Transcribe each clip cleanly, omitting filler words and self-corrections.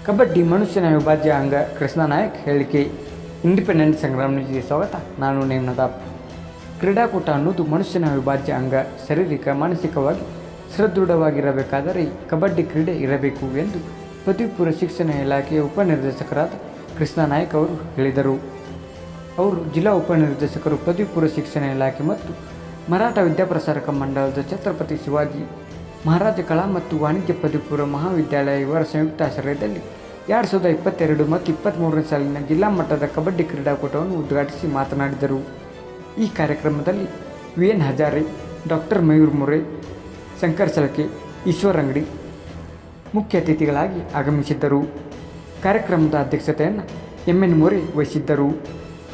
ಕಬಡ್ಡಿ ಮನುಷ್ಯನ ವಿಭಾಜ್ಯ ಅಂಗ. ಕೃಷ್ಣ ನಾಯಕ್ ಹೇಳಿಕೆ. ಇಂಡಿಪೆಂಡೆಂಟ್ ಸಂಗ್ರಾಮ ನ್ಯೂಸ್ಗೆ ಸ್ವಾಗತ. ನಾನು ನೇಮನದಾಪ್. ಕ್ರೀಡಾಕೂಟ ಅನ್ನೋದು ಮನುಷ್ಯನ ವಿಭಾಜ್ಯ ಅಂಗ. ಶಾರೀರಿಕ ಮಾನಸಿಕವಾಗಿ ಸದೃಢವಾಗಿರಬೇಕಾದರೆ ಕಬಡ್ಡಿ ಕ್ರೀಡೆ ಇರಬೇಕು ಎಂದು ಪದವಿ ಪೂರ್ವ ಶಿಕ್ಷಣ ಇಲಾಖೆಯ ಉಪನಿರ್ದೇಶಕರಾದ ಕೃಷ್ಣ ನಾಯಕ್ ಅವರು ಹೇಳಿದರು. ಅವರು ಜಿಲ್ಲಾ ಉಪನಿರ್ದೇಶಕರು, ಪದವಿ ಪೂರ್ವ ಶಿಕ್ಷಣ ಇಲಾಖೆ ಮತ್ತು ಮರಾಠ ವಿದ್ಯಾಪ್ರಸಾರಕ ಮಂಡಳದ ಛತ್ರಪತಿ ಶಿವಾಜಿ ಮಹಾರಾಜ ಕಲಾ ಮತ್ತು ವಾಣಿಜ್ಯ ಪದವಿ ಪೂರ್ವ ಮಹಾವಿದ್ಯಾಲಯ ಇವರ ಸಂಯುಕ್ತಾಶ್ರಯದಲ್ಲಿ 2022 ಮತ್ತು 23ನೇ ಸಾಲಿನ ಜಿಲ್ಲಾ ಮಟ್ಟದ ಕಬಡ್ಡಿ ಕ್ರೀಡಾಕೂಟವನ್ನು ಉದ್ಘಾಟಿಸಿ ಮಾತನಾಡಿದರು. ಈ ಕಾರ್ಯಕ್ರಮದಲ್ಲಿ VN ಹಜಾರೆ, ಡಾಕ್ಟರ್ ಮಯೂರ್ ಮೊರೆ, ಶಂಕರ್ ಸಲಕೆ, ಈಶ್ವರ್ ಅಂಗಡಿ ಮುಖ್ಯ ಅತಿಥಿಗಳಾಗಿ ಆಗಮಿಸಿದ್ದರು. ಕಾರ್ಯಕ್ರಮದ ಅಧ್ಯಕ್ಷತೆಯನ್ನು MN ಮೊರೆ ವಹಿಸಿದ್ದರು.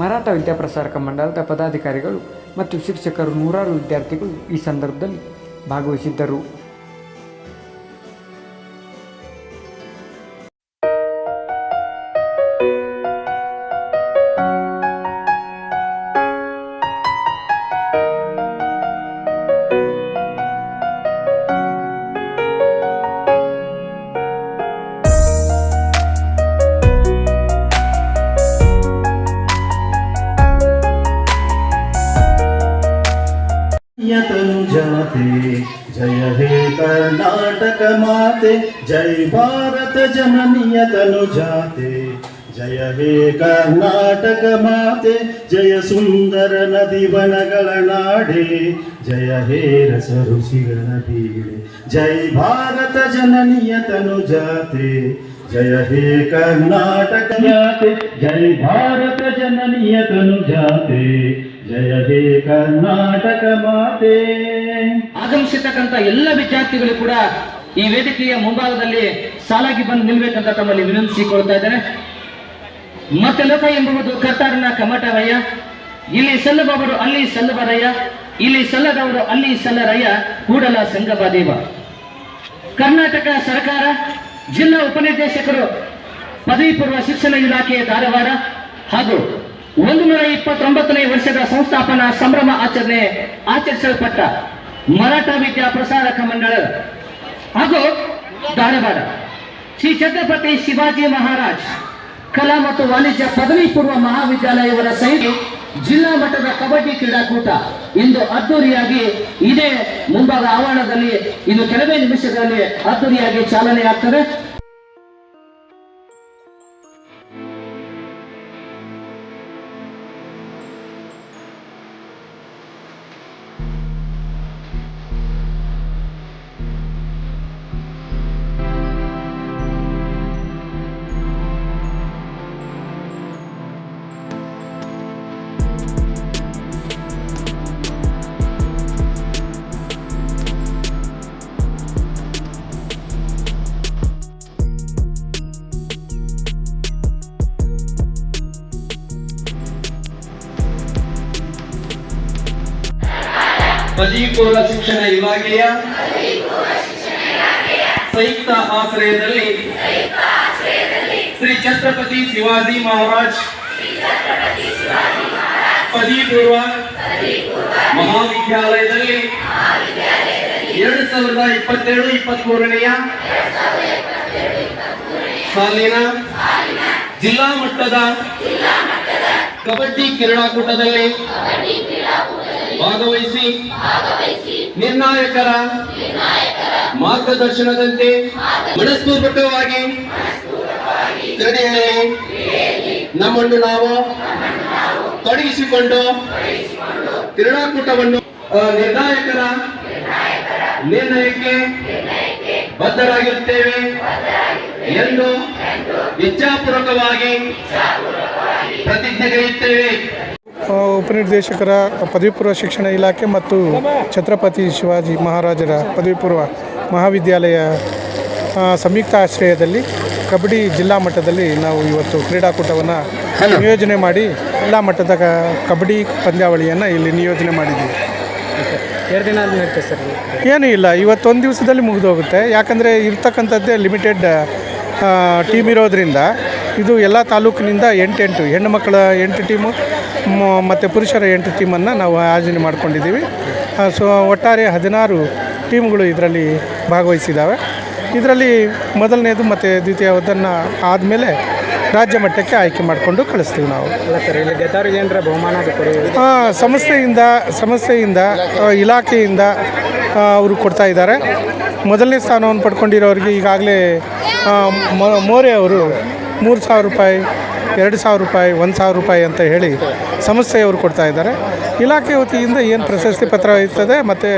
ಮರಾಠ ವಿದ್ಯಾಪ್ರಸಾರಕ ಮಂಡಳದ ಪದಾಧಿಕಾರಿಗಳು ಮತ್ತು ಶಿಕ್ಷಕರು, ನೂರಾರು ವಿದ್ಯಾರ್ಥಿಗಳು ಈ ಸಂದರ್ಭದಲ್ಲಿ ಭಾಗವಹಿಸಿದ್ದರು. तनु जाते जय हे कर्नाटक माते, जय भारत जननीय तनु जाते जय हे कर्नाटक माते, जय सुंदर नदी वनಗಳ ನಾಡೆ, जय हे रस ऋषिಗಳ ಬೀಡೆ, जय भारत जननीय तनु जाते जय हे कर्नाटक माते, जय भारत जननीय तनु जाते जय हे कर्नाटक माते. ಆಗಮಿಸಿರ್ತಕ್ಕಂಥ ಎಲ್ಲ ವಿದ್ಯಾರ್ಥಿಗಳು ಕೂಡ ಈ ವೇದಿಕೆಯ ಮುಂಭಾಗದಲ್ಲಿ ಸಾಲಾಗಿ ಬಂದು ನಿಲ್ಬೇಕಂತ ತಮ್ಮಲ್ಲಿ ವಿನಂತಿಸಿಕೊಳ್ತಾ ಇದ್ದೇನೆ. ಮತ್ತೆ ಲೋಕ ಎಂಬುದು ಕರ್ತಾರನ ಕಮಟವಯ್ಯ, ಇಲ್ಲಿ ಸಲ್ಲಬವರು ಅಲ್ಲಿ ಸಲ್ಲಬರಯ್ಯ, ಇಲ್ಲಿ ಸಲ್ಲದವರು ಅಲ್ಲಿ ಸಲ್ಲರಯ್ಯ, ಕೂಡಲ ಸಂಗಮದೇವ. ಕರ್ನಾಟಕ ಸರ್ಕಾರ, ಜಿಲ್ಲಾ ಉಪನಿರ್ದೇಶಕರು, ಪದವಿ ಪೂರ್ವ ಶಿಕ್ಷಣ ಇಲಾಖೆ ಧಾರವಾಡ ಹಾಗೂ 129ನೇ ವರ್ಷದ ಸಂಸ್ಥಾಪನಾ ಸಂಭ್ರಮ ಆಚರಿಸಲ್ಪಟ್ಟ ಮರಾಠ ವಿದ್ಯಾ ಪ್ರಸಾರಕ ಮಂಡಳ ಹಾಗೂ ಧಾರವಾಡ ಶ್ರೀ ಛತ್ರಪತಿ ಶಿವಾಜಿ ಮಹಾರಾಜ್ ಕಲಾ ಮತ್ತು ವಾಣಿಜ್ಯ ಪದವಿ ಪೂರ್ವ ಮಹಾವಿದ್ಯಾಲಯ ಇವರ ಸಹಿತ ಜಿಲ್ಲಾ ಮಟ್ಟದ ಕಬಡ್ಡಿ ಕ್ರೀಡಾಕೂಟ ಇಂದು ಅದ್ದೂರಿಯಾಗಿ ಇದೇ ಮುಂಭಾಗ ಆವರಣದಲ್ಲಿ ಇನ್ನು ಕೆಲವೇ ನಿಮಿಷಗಳಲ್ಲಿ ಅದ್ದೂರಿಯಾಗಿ ಚಾಲನೆ ಆಗ್ತದೆ. ಪದವಿ ಪೂರ್ವ ಶಿಕ್ಷಣ ಇಲಾಖೆಯ ಸಂಯುಕ್ತ ಆಶ್ರಯದಲ್ಲಿ ಶ್ರೀ ಛತ್ರಪತಿ ಶಿವಾಜಿ ಮಹಾರಾಜ್ ಪದವಿ ಪೂರ್ವ ಮಹಾವಿದ್ಯಾಲಯದಲ್ಲಿ 2022-23ನೇ ಸಾಲಿನ ಜಿಲ್ಲಾ ಮಟ್ಟದ ಕಬಡ್ಡಿ ಕ್ರೀಡಾಕೂಟದಲ್ಲಿ ಭಾಗವಹಿಸಿ ನಿರ್ಣಾಯಕರ ಮಾರ್ಗದರ್ಶನದಂತೆ ಮನಸ್ಪೂರ್ವಕವಾಗಿ ಕ್ರೀಡೆಯಲ್ಲಿ ನಮ್ಮನ್ನು ನಾವು ತೊಡಗಿಸಿಕೊಂಡು ಕ್ರೀಡಾಕೂಟವನ್ನು ನಿರ್ಣಾಯಕರ ನಿರ್ಣಯಕ್ಕೆ ಬದ್ಧರಾಗಿರುತ್ತೇವೆ ಎಂದು ಇಚ್ಛಾಪೂರ್ವಕವಾಗಿ ಪ್ರತಿಜ್ಞೆಗೈಯುತ್ತೇವೆ. ಉಪನಿರ್ದೇಶಕರ ಪದವಿ ಪೂರ್ವ ಶಿಕ್ಷಣ ಇಲಾಖೆ ಮತ್ತು ಛತ್ರಪತಿ ಶಿವಾಜಿ ಮಹಾರಾಜರ ಪದವಿ ಪೂರ್ವ ಮಹಾವಿದ್ಯಾಲಯ ಸಂಯುಕ್ತ ಆಶ್ರಯದಲ್ಲಿ ಕಬಡ್ಡಿ ಜಿಲ್ಲಾ ಮಟ್ಟದಲ್ಲಿ ನಾವು ಇವತ್ತು ಕ್ರೀಡಾಕೂಟವನ್ನು ನಿಯೋಜನೆ ಮಾಡಿ ಜಿಲ್ಲಾ ಮಟ್ಟದ ಕಬಡ್ಡಿ ಪಂದ್ಯಾವಳಿಯನ್ನು ಇಲ್ಲಿ ನಿಯೋಜನೆ ಮಾಡಿದ್ದೀವಿ. ಎರಡು ದಿನ ನಡೀತದೆ ಸರ್? ಏನೂ ಇಲ್ಲ, ಇವತ್ತೊಂದು ದಿವಸದಲ್ಲಿ ಮುಗಿದೋಗುತ್ತೆ. ಯಾಕಂದರೆ ಇರ್ತಕ್ಕಂಥದ್ದೇ ಲಿಮಿಟೆಡ್ ಟೀಮ್ ಇರೋದರಿಂದ ಇದು ಎಲ್ಲ ತಾಲೂಕಿನಿಂದ 8 ಹೆಣ್ಣು ಮಕ್ಕಳ 8 ಟೀಮು ಮತ್ತು ಪುರುಷರ 8 ಟೀಮನ್ನು ನಾವು ಆಯೋಜನೆ ಮಾಡ್ಕೊಂಡಿದ್ದೀವಿ. ಸೊ ಒಟ್ಟಾರೆ 16 ಟೀಮ್ಗಳು ಇದರಲ್ಲಿ ಭಾಗವಹಿಸಿದ್ದಾವೆ. ಇದರಲ್ಲಿ ಮೊದಲನೇದು ಮತ್ತು ದ್ವಿತೀಯದನ್ನು ಆದಮೇಲೆ ರಾಜ್ಯ ಮಟ್ಟಕ್ಕೆ ಆಯ್ಕೆ ಮಾಡಿಕೊಂಡು ಕಳಿಸ್ತೀವಿ ನಾವು. ಅಲ್ಲ ಸರ್, ಇಲ್ಲಿ ಗೆದ್ದವ್ರಿಗೆ ಏನರ ಬಹುಮಾನ ಅದು ಕೊಡಿ. ಸಂಸ್ಥೆಯಿಂದ ಇಲಾಖೆಯಿಂದ ಅವರು ಕೊಡ್ತಾ ಇದ್ದಾರೆ. ಮೊದಲನೇ ಸ್ಥಾನವನ್ನು ಪಡ್ಕೊಂಡಿರೋರಿಗೆ ಈಗಾಗಲೇ ಮೋರೆ ಅವರು 3,000 ರೂಪಾಯಿ, 2,000 ರೂಪಾಯಿ, 1,000 ರೂಪಾಯಿ ಅಂತ ಹೇಳಿ ಸಂಸ್ಥೆಯವರು ಕೊಡ್ತಾ ಇದ್ದಾರೆ. ಇಲಾಖೆ ವತಿಯಿಂದ ಏನು ಪ್ರಶಸ್ತಿ ಪತ್ರ ಇರ್ತದೆ ಮತ್ತು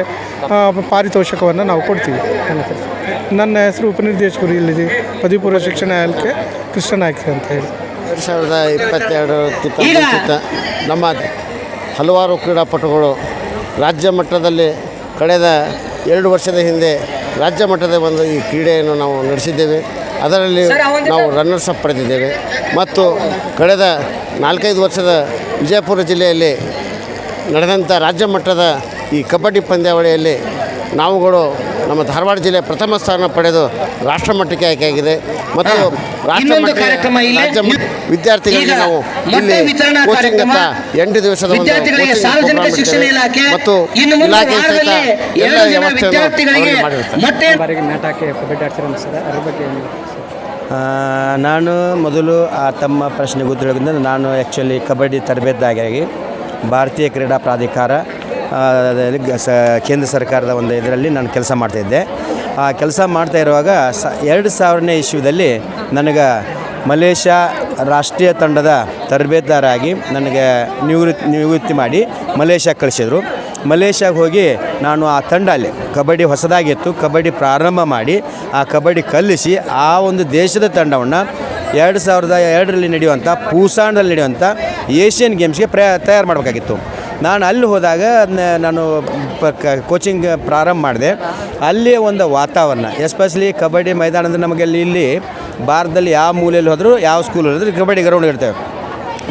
ಪಾರಿತೋಷಕವನ್ನು ನಾವು ಕೊಡ್ತೀವಿ. ನನ್ನ ಹೆಸರು ಉಪನಿರ್ದೇಶಕರು ಇಲ್ಲಿ ಪದವಿ ಪೂರ್ವ ಶಿಕ್ಷಣ ಇಲಾಖೆ ಕೃಷ್ಣ ನಾಯ್ಕ ಅಂತ ಹೇಳಿ. 2022 ನಮ್ಮ ಹಲವಾರು ಕ್ರೀಡಾಪಟುಗಳು ರಾಜ್ಯ ಮಟ್ಟದಲ್ಲಿ ಕಳೆದ 2 ವರ್ಷದ ಹಿಂದೆ ರಾಜ್ಯ ಮಟ್ಟದ ಒಂದು ಈ ಕ್ರೀಡೆಯನ್ನು ನಾವು ನಡೆಸಿದ್ದೇವೆ. ಅದರಲ್ಲಿ ನಾವು ರನ್ನರ್ಸ್ ಅಪ್ ಪಡೆದಿದ್ದೇವೆ. ಮತ್ತು ಕಳೆದ 4-5 ವರ್ಷದ ವಿಜಯಪುರ ಜಿಲ್ಲೆಯಲ್ಲಿ ನಡೆದಂಥ ರಾಜ್ಯ ಮಟ್ಟದ ಈ ಕಬಡ್ಡಿ ಪಂದ್ಯಾವಳಿಯಲ್ಲಿ ನಾವುಗಳು ನಮ್ಮ ಧಾರವಾಡ ಜಿಲ್ಲೆ ಪ್ರಥಮ ಸ್ಥಾನ ಪಡೆದು ರಾಷ್ಟ್ರ ಮಟ್ಟಕ್ಕೆ ಆಯ್ಕೆಯಾಗಿದೆ. ಮತ್ತು ರಾಜ್ಯ ವಿದ್ಯಾರ್ಥಿಗಳಿಗೆ ನಾವು ಇಲ್ಲಿ ಕೋಚಿಂಗ್ ಅಂತ 8 ದಿವಸದ ಒಂದು ಮತ್ತು ಇಲಾಖೆ ಸಹಿತ ಎಲ್ಲ ವ್ಯವಸ್ಥೆಯನ್ನು ಮಾಡಿರುತ್ತಾರೆ. ನಾನು ಮೊದಲು ತಮ್ಮ ಪ್ರಶ್ನೆಗೆ ಉತ್ತರದಿಂದ ನಾನು ಆ್ಯಕ್ಚುಲಿ ಕಬಡ್ಡಿ ತರಬೇತುದಾರರಾಗಿ ಭಾರತೀಯ ಕ್ರೀಡಾ ಪ್ರಾಧಿಕಾರ ಕೇಂದ್ರ ಸರ್ಕಾರದ ಒಂದು ಇದರಲ್ಲಿ ನಾನು ಕೆಲಸ ಮಾಡ್ತಾಯಿದ್ದೆ. ಆ ಕೆಲಸ ಮಾಡ್ತಾ ಇರುವಾಗ 2000ನೇ ಇಸ್ವಿದಲ್ಲಿ ನನಗೆ ಮಲೇಷ್ಯಾ ರಾಷ್ಟ್ರೀಯ ತಂಡದ ತರಬೇತುದಾರರಾಗಿ ನನಗೆ ನಿವೃತ್ತಿ ಮಾಡಿ ಮಲೇಷ್ಯಾಗೆ ಕಳಿಸಿದರು. ಮಲೇಷ್ಯಾಗೆ ಹೋಗಿ ನಾನು ಆ ತಂಡ ಅಲ್ಲಿ ಕಬಡ್ಡಿ ಹೊಸದಾಗಿತ್ತು, ಕಬಡ್ಡಿ ಪ್ರಾರಂಭ ಮಾಡಿ ಆ ಕಬಡ್ಡಿ ಕಲಿಸಿ ಆ ಒಂದು ದೇಶದ ತಂಡವನ್ನು 2002ರಲ್ಲಿ ನಡೆಯುವಂಥ ಪೂಸಾನ್ನಲ್ಲಿ ನಡೆಯುವಂಥ ಏಷ್ಯನ್ ಗೇಮ್ಸ್ಗೆ ತಯಾರು ಮಾಡಬೇಕಾಗಿತ್ತು. ನಾನು ಅಲ್ಲಿ ಹೋದಾಗ ನಾನು ಕೋಚಿಂಗ್ ಪ್ರಾರಂಭ ಮಾಡಿದೆ. ಅಲ್ಲಿ ಒಂದು ವಾತಾವರಣ, ಎಸ್ಪೆಷಲಿ ಕಬಡ್ಡಿ ಮೈದಾನ ಅಂದರೆ ನಮಗೆ ಇಲ್ಲಿ ಭಾರತದಲ್ಲಿ ಯಾವ ಮೂಲೆಯಲ್ಲಿ ಹೋದರೂ ಯಾವ ಸ್ಕೂಲಲ್ಲಿ ಹೋದರೂ ಕಬಡ್ಡಿ ಗ್ರೌಂಡ್ ಇರ್ತೇವೆ.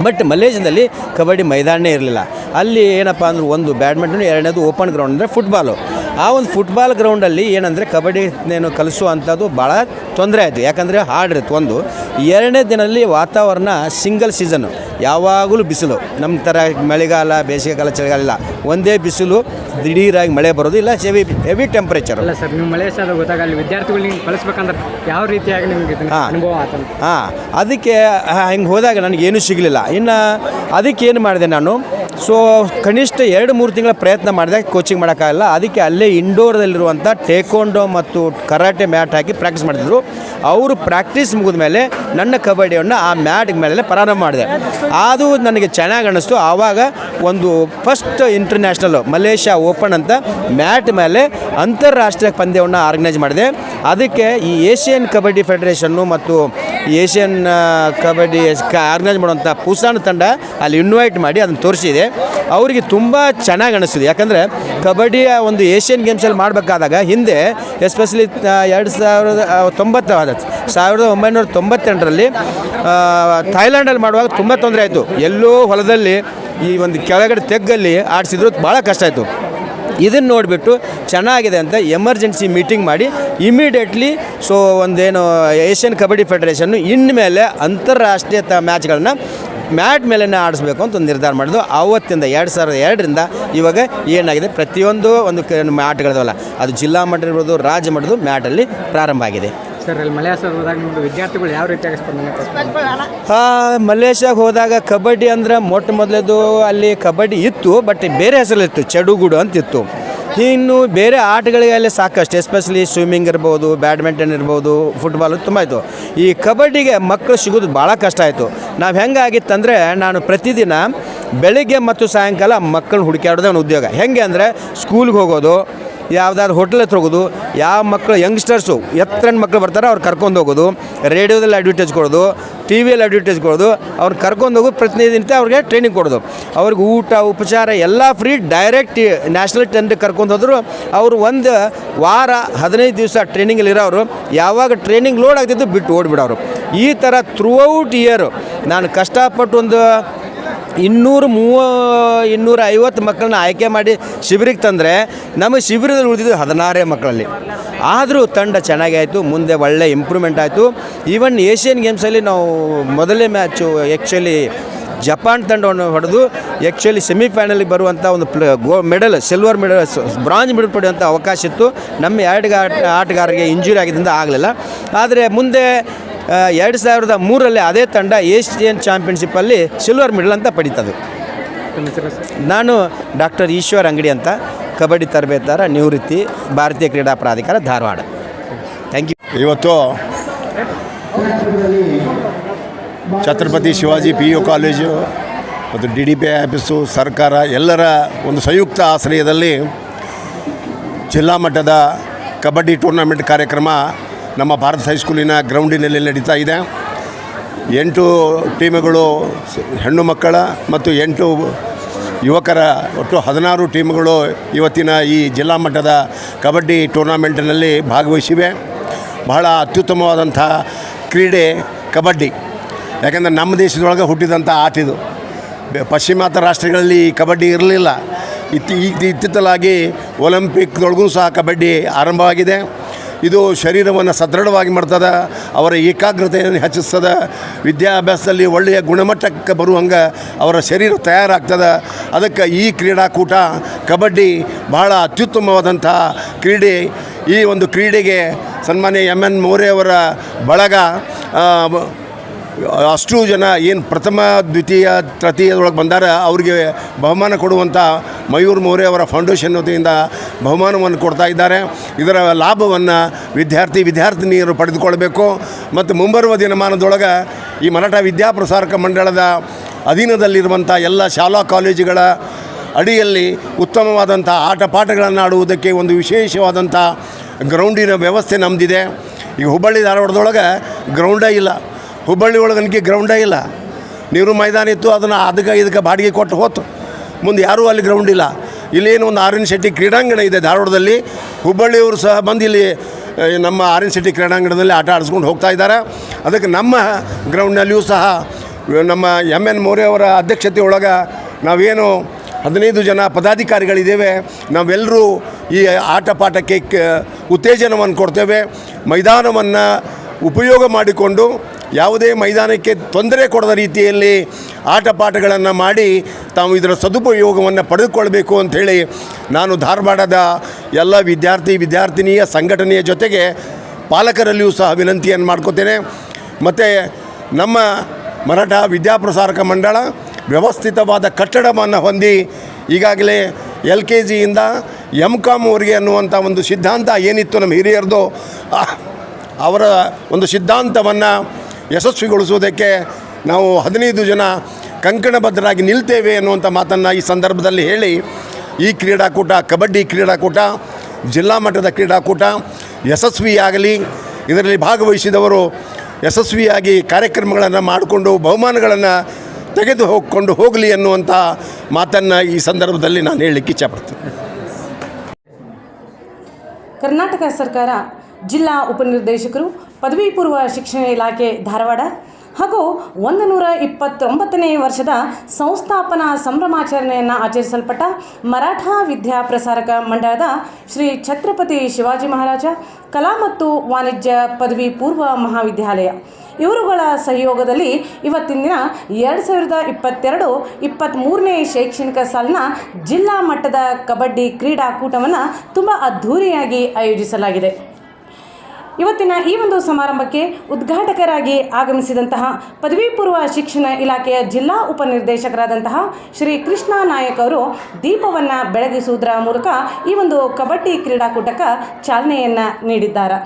ಬಟ್ ಮಲೇಷ್ಯಾದಲ್ಲಿ ಕಬಡ್ಡಿ ಮೈದಾನನೇ ಇರಲಿಲ್ಲ. ಅಲ್ಲಿ ಏನಪ್ಪ ಅಂದ್ರೆ ಒಂದು ಬ್ಯಾಡ್ಮಿಂಟನ್, ಎರಡನೇದು ಓಪನ್ ಗ್ರೌಂಡ್ ಅಂದರೆ ಫುಟ್ಬಾಲು. ಆ ಒಂದು ಫುಟ್ಬಾಲ್ ಗ್ರೌಂಡಲ್ಲಿ ಏನಂದರೆ ಕಬಡ್ಡಿ ಕಲಿಸುವಂಥದ್ದು ಭಾಳ ತೊಂದರೆ ಆಯಿತು. ಯಾಕಂದರೆ ಹಾರ್ಡ್ ಇರುತ್ತೆ ಒಂದು. 2ನೇ ದಿನದಲ್ಲಿ ವಾತಾವರಣ ಸಿಂಗಲ್ ಸೀಸನ್ನು, ಯಾವಾಗಲೂ ಬಿಸಿಲು. ನಮ್ಮ ಥರ ಮಳೆಗಾಲ, ಬೇಸಿಗೆಗಾಲ, ಚಳಿಗಾಲ ಇಲ್ಲ, ಒಂದೇ ಬಿಸಿಲು, ದಿಢೀರಾಗಿ ಮಳೆ ಬರೋದು ಇಲ್ಲ, ಹೆವಿ ಟೆಂಪ್ರೇಚರ್. ಅಲ್ಲ ಸರ್, ನೀವು ಮಲೇಷ್ಯಾದಾಗ ಹೋದಾಗ ಅಲ್ಲಿ ವಿದ್ಯಾರ್ಥಿಗಳು ನೀವು ಕಳಿಸ್ಬೇಕಂದ್ರೆ ಯಾವ ರೀತಿಯಾಗಿ ನಿಮಗೆ ಅನುಭವ ಆತಂತ? ಅದಕ್ಕೆ ಹಿಂಗೆ ಹೋದಾಗ ನನಗೇನು ಸಿಗಲಿಲ್ಲ. ಇನ್ನು ಅದಕ್ಕೆ ಏನು ಮಾಡಿದೆ ನಾನು, ಸೊ ಕನಿಷ್ಠ 2-3 ತಿಂಗಳ ಪ್ರಯತ್ನ ಮಾಡಿದೆ, ಕೋಚಿಂಗ್ ಮಾಡೋಕ್ಕಾಗಲ್ಲ. ಅದಕ್ಕೆ ಅಲ್ಲೇ ಇಂಡೋರ್ದಲ್ಲಿರುವಂಥ ಟೇಕ್ವಾಂಡೋ ಮತ್ತು ಕರಾಟೆ ಮ್ಯಾಟ್ ಹಾಕಿ ಪ್ರಾಕ್ಟೀಸ್ ಮಾಡ್ತಿದ್ರು. ಅವರು ಪ್ರಾಕ್ಟೀಸ್ ಮುಗಿದ ಮೇಲೆ ನನ್ನ ಕಬಡ್ಡಿಯನ್ನು ಆ ಮ್ಯಾಟ್ ಮೇಲೆ ಪ್ರಾರಂಭ ಮಾಡಿದೆ. ಅದು ನನಗೆ ಚೆನ್ನಾಗಿ ಅನ್ನಿಸ್ತು. ಆವಾಗ ಒಂದು ಫಸ್ಟ್ ಇಂಟರ್ನ್ಯಾಷನಲ್ ಮಲೇಷ್ಯಾ ಓಪನ್ ಅಂತ ಮ್ಯಾಟ್ ಮೇಲೆ ಅಂತಾರಾಷ್ಟ್ರೀಯ ಪಂದ್ಯವನ್ನು ಆರ್ಗನೈಸ್ ಮಾಡಿದೆ. ಅದಕ್ಕೆ ಈ ಏಷ್ಯನ್ ಕಬಡ್ಡಿ ಫೆಡರೇಷನ್ನು ಮತ್ತು ಏಷ್ಯನ್ ಕಬಡ್ಡಿ ಆರ್ಗನೈಸ್ ಮಾಡುವಂಥ ಪೂಸಾನ್ ತಂಡ ಅಲ್ಲಿ ಇನ್ವೈಟ್ ಮಾಡಿ ಅದನ್ನು ತೋರಿಸಿದೆ. ಅವರಿಗೆ ತುಂಬ ಚೆನ್ನಾಗಿ ಅನ್ನಿಸ್ತಿದೆ. ಯಾಕಂದರೆ ಕಬಡ್ಡಿಯ ಒಂದು ಏಷ್ಯನ್ ಗೇಮ್ಸಲ್ಲಿ ಮಾಡಬೇಕಾದಾಗ ಹಿಂದೆ ಎಸ್ಪೆಷಲಿ 1998ರಲ್ಲಿ ಥೈಲ್ಯಾಂಡಲ್ಲಿ ಮಾಡುವಾಗ ತುಂಬ ತೊಂದರೆ ಆಯಿತು. ಎಲ್ಲೋ ಹೊಲದಲ್ಲಿ ಈ ಒಂದು ಕೆಳಗಡೆ ತೆಗ್ಗಲ್ಲಿ ಆಡಿಸಿದ್ರು, ಭಾಳ ಕಷ್ಟ ಆಯಿತು. ಇದನ್ನು ನೋಡಿಬಿಟ್ಟು ಚೆನ್ನಾಗಿದೆ ಅಂತ ಎಮರ್ಜೆನ್ಸಿ ಮೀಟಿಂಗ್ ಮಾಡಿ ಇಮಿಡಿಯೇಟ್ಲಿ ಸೊ ಒಂದೇನು ಏಷ್ಯನ್ ಕಬಡ್ಡಿ ಫೆಡರೇಷನ್ನು ಇನ್ಮೇಲೆ ಅಂತಾರಾಷ್ಟ್ರೀಯ ಮ್ಯಾಚ್ಗಳನ್ನ ಮ್ಯಾಟ್ ಮೇಲೇ ಆಡಿಸ್ಬೇಕು ಅಂತ ಒಂದು ನಿರ್ಧಾರ ಮಾಡಿದ್ದು. ಆವತ್ತಿಂದ 2002ರಿಂದ ಇವಾಗ ಏನಾಗಿದೆ, ಪ್ರತಿಯೊಂದು ಒಂದು ಮ್ಯಾಟ್ಗಳಿದಾವಲ್ಲ, ಅದು ಜಿಲ್ಲಾ ಮಟ್ಟ ಇರ್ಬೋದು, ರಾಜ್ಯ ಮಟ್ಟದ ಮ್ಯಾಟಲ್ಲಿ ಪ್ರಾರಂಭ ಆಗಿದೆ. ಸರ್, ಅಲ್ಲಿ ಮಲೇಷ್ಯಾದಾಗ ಹೋದಾಗ ನಿಮ್ಮದು ವಿದ್ಯಾರ್ಥಿಗಳು ಯಾವ ರೀತಿಯಾಗಿ ಸ್ಪಂದನೆ ಕೊಡ್ತಾರೆ? ಮಲೇಷ್ಯಾಗೆ ಹೋದಾಗ ಕಬಡ್ಡಿ ಅಂದ್ರೆ ಮೊಟ್ಟ ಮೊದಲೇದು ಅಲ್ಲಿ ಕಬಡ್ಡಿ ಇತ್ತು, ಬಟ್ ಬೇರೆ ಹೆಸರಲ್ಲಿತ್ತು, ಚಡುಗುಡು ಅಂತಿತ್ತು. ಇನ್ನು ಬೇರೆ ಆಟಗಳಿಗೆ ಅಲ್ಲಿ ಸಾಕಷ್ಟು, ಎಸ್ಪೆಷಲಿ ಸ್ವಿಮ್ಮಿಂಗ್ ಇರ್ಬೋದು, ಬ್ಯಾಡ್ಮಿಂಟನ್ ಇರ್ಬೋದು, ಫುಟ್ಬಾಲ್ ತುಂಬ ಆಯಿತು. ಈ ಕಬಡ್ಡಿಗೆ ಮಕ್ಕಳು ಸಿಗೋದು ಭಾಳ ಕಷ್ಟ ಆಯಿತು. ನಾವು ಹೆಂಗಾಗಿತ್ತಂದರೆ, ನಾನು ಪ್ರತಿದಿನ ಬೆಳಗ್ಗೆ ಮತ್ತು ಸಾಯಂಕಾಲ ಮಕ್ಕಳನ್ನ ಹುಡುಕಾಡೋದೇ ಒಂದು ಉದ್ಯೋಗ. ಹೆಂಗೆ ಅಂದರೆ ಸ್ಕೂಲ್ಗೆ ಹೋಗೋದು, ಯಾವುದಾದ್ರು ಹೋಟೆಲ್ ಹತ್ರ ಹೋಗೋದು, ಯಾವ ಮಕ್ಕಳು ಯಂಗ್ಸ್ಟರ್ಸು ಎತ್ತರನ ಮಕ್ಕಳು ಬರ್ತಾರೆ ಅವ್ರು ಕರ್ಕೊಂಡು ಹೋಗೋದು, ರೇಡಿಯೋದಲ್ಲಿ ಅಡ್ವರ್ಟೈಸ್ ಕೊಡೋದು, ಟಿ ವಿಯಲ್ಲಿ ಅಡ್ವರ್ಟೈಸ್ ಕೊಡೋದು, ಅವ್ರು ಕರ್ಕೊಂಡು ಹೋಗೋದು, ಪ್ರತಿನಿತ್ಯ ಅವ್ರಿಗೆ ಟ್ರೈನಿಂಗ್ ಕೊಡೋದು, ಅವ್ರಿಗೆ ಊಟ ಉಪಚಾರ ಎಲ್ಲ ಫ್ರೀ. ಡೈರೆಕ್ಟ್ ನ್ಯಾಷನಲ್ ಟೆಂಟ್ ಕರ್ಕೊಂಡು ಹೋದ್ರು ಅವರು ಒಂದು ವಾರ 15 ದಿವಸ ಟ್ರೈನಿಂಗಲ್ಲಿ ಇರೋರು, ಯಾವಾಗ ಟ್ರೈನಿಂಗ್ ಲೋಡ್ ಆಗ್ತಿದ್ದು ಬಿಟ್ಟು ಓಡಿಬಿಡೋರು. ಈ ಥರ ಥ್ರೂಔಟ್ ಇಯರು ನಾನು ಕಷ್ಟಪಟ್ಟು ಒಂದು 250 ಮಕ್ಕಳನ್ನ ಆಯ್ಕೆ ಮಾಡಿ ಶಿಬಿರಕ್ಕೆ ತಂದರೆ ನಮಗೆ ಶಿಬಿರದಲ್ಲಿ ಉಳಿದಿದ್ದು 16 ಮಕ್ಕಳಲ್ಲಿ. ಆದರೂ ತಂಡ ಚೆನ್ನಾಗಿ ಆಯಿತು, ಮುಂದೆ ಒಳ್ಳೆ ಇಂಪ್ರೂವ್ಮೆಂಟ್ ಆಯಿತು. ಈವನ್ ಏಷ್ಯನ್ ಗೇಮ್ಸಲ್ಲಿ ನಾವು ಮೊದಲನೇ ಮ್ಯಾಚು ಆ್ಯಕ್ಚುಲಿ ಜಪಾನ್ ತಂಡವನ್ನು ಹೊಡೆದು ಆ್ಯಕ್ಚುಲಿ ಸೆಮಿಫೈನಲಿಗೆ ಬರುವಂಥ ಒಂದು medal, silver medal, bronze medal ಪಡೆಯುವಂಥ ಅವಕಾಶ ಇತ್ತು. ನಮ್ಮ ಆಟಗಾರರಿಗೆ ಇಂಜುರಿ ಆಗಿದ್ದರಿಂದ ಆಗಲಿಲ್ಲ. ಆದರೆ ಮುಂದೆ 2003ರಲ್ಲಿ ಅದೇ ತಂಡ ಏಷ್ಯನ್ ಚಾಂಪಿಯನ್ಶಿಪ್ಪಲ್ಲಿ ಸಿಲ್ವರ್ ಮೆಡಲ್ ಅಂತ ಪಡೀತದೆ. ನಾನು ಡಾಕ್ಟರ್ ಈಶ್ವರ್ ಅಂಗಡಿ ಅಂತ, ಕಬಡ್ಡಿ ತರಬೇತಾರ, ನಿವೃತ್ತಿ, ಭಾರತೀಯ ಕ್ರೀಡಾ ಪ್ರಾಧಿಕಾರ, ಧಾರವಾಡ. Thank you. ಇವತ್ತು ಛತ್ರಪತಿ ಶಿವಾಜಿ PU ಕಾಲೇಜು ಮತ್ತು DDP ಆಫೀಸು, ಸರ್ಕಾರ ಎಲ್ಲರ ಒಂದು ಸಂಯುಕ್ತ ಆಶ್ರಯದಲ್ಲಿ ಜಿಲ್ಲಾ ಮಟ್ಟದ ಕಬಡ್ಡಿ ಟೂರ್ನಮೆಂಟ್ ಕಾರ್ಯಕ್ರಮ ನಮ್ಮ ಭಾರತ್ ಹೈಸ್ಕೂಲಿನ ಗ್ರೌಂಡಿನಲ್ಲಿ ನಡೀತಾ ಇದೆ. 8 ಟೀಮುಗಳು ಹೆಣ್ಣು ಮಕ್ಕಳ ಮತ್ತು 8 ಯುವಕರ ಒಟ್ಟು 16 ಟೀಮ್ಗಳು ಇವತ್ತಿನ ಈ ಜಿಲ್ಲಾ ಮಟ್ಟದ ಕಬಡ್ಡಿ ಟೂರ್ನಮೆಂಟ್ನಲ್ಲಿ ಭಾಗವಹಿಸಿವೆ. ಬಹಳ ಅತ್ಯುತ್ತಮವಾದಂಥ ಕ್ರೀಡೆ ಕಬಡ್ಡಿ. ಯಾಕೆಂದರೆ ನಮ್ಮ ದೇಶದೊಳಗೆ ಹುಟ್ಟಿದಂಥ ಆಟ ಇದು. ಪಾಶ್ಚಿಮಾತ್ಯ ರಾಷ್ಟ್ರಗಳಲ್ಲಿ ಕಬಡ್ಡಿ ಇರಲಿಲ್ಲ. ಇತ್ತಿತ್ತಲಾಗಿ ಒಲಿಂಪಿಕ್ದೊಳಗೂ ಸಹ ಕಬಡ್ಡಿ ಆರಂಭವಾಗಿದೆ. ಇದು ಶರೀರವನ್ನು ಸದೃಢವಾಗಿ ಮಾಡ್ತದೆ, ಅವರ ಏಕಾಗ್ರತೆಯನ್ನು ಹೆಚ್ಚಿಸ್ತದೆ, ವಿದ್ಯಾಭ್ಯಾಸದಲ್ಲಿ ಒಳ್ಳೆಯ ಗುಣಮಟ್ಟಕ್ಕೆ ಬರುವಂಗೆ ಅವರ ಶರೀರ ತಯಾರಾಗ್ತದೆ. ಅದಕ್ಕೆ ಈ ಕ್ರೀಡಾಕೂಟ ಕಬಡ್ಡಿ ಬಹಳ ಅತ್ಯುತ್ತಮವಾದಂಥ ಕ್ರೀಡೆ. ಈ ಒಂದು ಕ್ರೀಡೆಗೆ ಸನ್ಮಾನ್ಯ MN ಮೋರೆ ಅವರ ಬಳಗ ಅಷ್ಟು ಜನ ಏನು ಪ್ರಥಮ ದ್ವಿತೀಯ ತೃತೀಯದೊಳಗೆ ಬಂದಾರ ಅವರಿಗೆ ಬಹುಮಾನ ಕೊಡುವಂಥ ಮಯೂರ್ ಮೋರೆ ಅವರ ಫೌಂಡೇಶನ್ ವತಿಯಿಂದ ಬಹುಮಾನವನ್ನು ಕೊಡ್ತಾ ಇದ್ದಾರೆ. ಇದರ ಲಾಭವನ್ನು ವಿದ್ಯಾರ್ಥಿನಿಯರು ಪಡೆದುಕೊಳ್ಬೇಕು. ಮತ್ತು ಮುಂಬರುವ ದಿನಮಾನದೊಳಗೆ ಈ ಮರಾಠ ವಿದ್ಯಾಪ್ರಸಾರಕ ಮಂಡಳದ ಅಧೀನದಲ್ಲಿರುವಂಥ ಎಲ್ಲ ಶಾಲಾ ಕಾಲೇಜುಗಳ ಅಡಿಯಲ್ಲಿ ಉತ್ತಮವಾದಂಥ ಆಟ ಪಾಠಗಳನ್ನು ಆಡುವುದಕ್ಕೆ ಒಂದು ವಿಶೇಷವಾದಂಥ ಗ್ರೌಂಡಿನ ವ್ಯವಸ್ಥೆ ನಮ್ಮದಿದೆ. ಈಗ ಹುಬ್ಬಳ್ಳಿ ಧಾರವಾಡದೊಳಗೆ ಗ್ರೌಂಡೇ ಇಲ್ಲ. ಹುಬ್ಬಳ್ಳಿ ಒಳಗನಿಗೆ ಗ್ರೌಂಡೇ ಇಲ್ಲ. ನೀರು ಮೈದಾನ ಇತ್ತು, ಅದನ್ನು ಇದಕ್ಕೆ ಬಾಡಿಗೆ ಕೊಟ್ಟು ಹೋತು. ಮುಂದೆ ಯಾರೂ ಅಲ್ಲಿ ಗ್ರೌಂಡ್ ಇಲ್ಲ. ಇಲ್ಲೇನು ಒಂದು RN ಶೆಟ್ಟಿ ಕ್ರೀಡಾಂಗಣ ಇದೆ ಧಾರವಾಡದಲ್ಲಿ. ಹುಬ್ಬಳ್ಳಿಯವರು ಸಹ ಬಂದು ಇಲ್ಲಿ ನಮ್ಮ RN ಶೆಟ್ಟಿ ಕ್ರೀಡಾಂಗಣದಲ್ಲಿ ಆಟ ಆಡಿಸ್ಕೊಂಡು ಹೋಗ್ತಾ ಇದ್ದಾರೆ. ಅದಕ್ಕೆ ನಮ್ಮ ಗ್ರೌಂಡ್ನಲ್ಲಿಯೂ ಸಹ ನಮ್ಮ MN ಮೋರೆ ಅವರ ಅಧ್ಯಕ್ಷತೆ ಒಳಗೆ ನಾವೇನು 15 ಜನ ಪದಾಧಿಕಾರಿಗಳಿದ್ದೇವೆ. ನಾವೆಲ್ಲರೂ ಈ ಆಟ ಪಾಠಕ್ಕೆ ಉತ್ತೇಜನವನ್ನು ಕೊಡ್ತೇವೆ. ಮೈದಾನವನ್ನು ಉಪಯೋಗ ಮಾಡಿಕೊಂಡು ಯಾವುದೇ ಮೈದಾನಕ್ಕೆ ತೊಂದರೆ ಕೊಡದ ರೀತಿಯಲ್ಲಿ ಆಟ ಪಾಠಗಳನ್ನು ಮಾಡಿ ತಾವು ಇದರ ಸದುಪಯೋಗವನ್ನು ಪಡೆದುಕೊಳ್ಬೇಕು ಅಂಥೇಳಿ ನಾನು ಧಾರವಾಡದ ಎಲ್ಲ ವಿದ್ಯಾರ್ಥಿನಿಯ ಸಂಘಟನೆಯ ಜೊತೆಗೆ ಪಾಲಕರಲ್ಲಿಯೂ ಸಹ ವಿನಂತಿಯನ್ನು ಮಾಡ್ಕೋತೇನೆ. ಮತ್ತು ನಮ್ಮ ಮರಾಠ ವಿದ್ಯಾಪ್ರಸಾರಕ ಮಂಡಳ ವ್ಯವಸ್ಥಿತವಾದ ಕಟ್ಟಡವನ್ನು ಹೊಂದಿ ಈಗಾಗಲೇ LKGಯಿಂದ MCOM ವರೆಗೆ ಅನ್ನುವಂಥ ಒಂದು ಸಿದ್ಧಾಂತ ಏನಿತ್ತು ನಮ್ಮ ಹಿರಿಯರದು, ಅವರ ಒಂದು ಸಿದ್ಧಾಂತವನ್ನು ಯಶಸ್ವಿಗೊಳಿಸುವುದಕ್ಕೆ ನಾವು 15 ಜನ ಕಂಕಣಬದ್ಧರಾಗಿ ನಿಲ್ತೇವೆ ಅನ್ನುವಂಥ ಮಾತನ್ನು ಈ ಸಂದರ್ಭದಲ್ಲಿ ಹೇಳಿ, ಈ ಕ್ರೀಡಾಕೂಟ ಕಬಡ್ಡಿ ಕ್ರೀಡಾಕೂಟ ಜಿಲ್ಲಾ ಮಟ್ಟದ ಕ್ರೀಡಾಕೂಟ ಯಶಸ್ವಿಯಾಗಲಿ, ಇದರಲ್ಲಿ ಭಾಗವಹಿಸಿದವರು ಯಶಸ್ವಿಯಾಗಿ ಕಾರ್ಯಕ್ರಮಗಳನ್ನು ಮಾಡಿಕೊಂಡು ಬಹುಮಾನಗಳನ್ನು ತೆಗೆದುಕೊಂಡು ಹೋಗಲಿ ಅನ್ನುವಂಥ ಮಾತನ್ನು ಈ ಸಂದರ್ಭದಲ್ಲಿ ನಾನು ಹೇಳಲಿಕ್ಕೆ ಇಚ್ಛಪಡ್ತೀನಿ. ಕರ್ನಾಟಕ ಸರ್ಕಾರ ಜಿಲ್ಲಾ ಉಪನಿರ್ದೇಶಕರು ಪದವಿ ಪೂರ್ವ ಶಿಕ್ಷಣ ಇಲಾಖೆ ಧಾರವಾಡ ಹಾಗೂ 129ನೇ ವರ್ಷದ ಸಂಸ್ಥಾಪನಾ ಸಂಭ್ರಮಾಚರಣೆಯನ್ನು ಆಚರಿಸಲ್ಪಟ್ಟ ಮರಾಠ ವಿದ್ಯಾಪ್ರಸಾರಕ ಮಂಡಳದ ಶ್ರೀ ಛತ್ರಪತಿ ಶಿವಾಜಿ ಮಹಾರಾಜ ಕಲಾ ಮತ್ತು ವಾಣಿಜ್ಯ ಪದವಿ ಪೂರ್ವ ಮಹಾವಿದ್ಯಾಲಯ ಇವರುಗಳ ಸಹಯೋಗದಲ್ಲಿ ಇವತ್ತಿನ ದಿನ 2022-23ನೇ ಶೈಕ್ಷಣಿಕ ಸಾಲಿನ ಜಿಲ್ಲಾ ಮಟ್ಟದ ಕಬಡ್ಡಿ ಕ್ರೀಡಾಕೂಟವನ್ನು ತುಂಬ ಅದ್ಧೂರಿಯಾಗಿ ಆಯೋಜಿಸಲಾಗಿದೆ. ಇವತ್ತಿನ ಈ ಒಂದು ಸಮಾರಂಭಕ್ಕೆ ಉದ್ಘಾಟಕರಾಗಿ ಆಗಮಿಸಿದಂತಹ ಪದವಿ ಪೂರ್ವ ಶಿಕ್ಷಣ ಇಲಾಖೆಯ ಜಿಲ್ಲಾ ಉಪನಿರ್ದೇಶಕರಾದಂತಹ ಶ್ರೀ ಕೃಷ್ಣ ನಾಯಕ್ ಅವರು ದೀಪವನ್ನು ಬೆಳಗಿಸುವುದರ ಮೂಲಕ ಈ ಒಂದು ಕಬಡ್ಡಿ ಕ್ರೀಡಾಕೂಟಕ್ಕೆ ಚಾಲನೆಯನ್ನು ನೀಡಿದ್ದಾರೆ.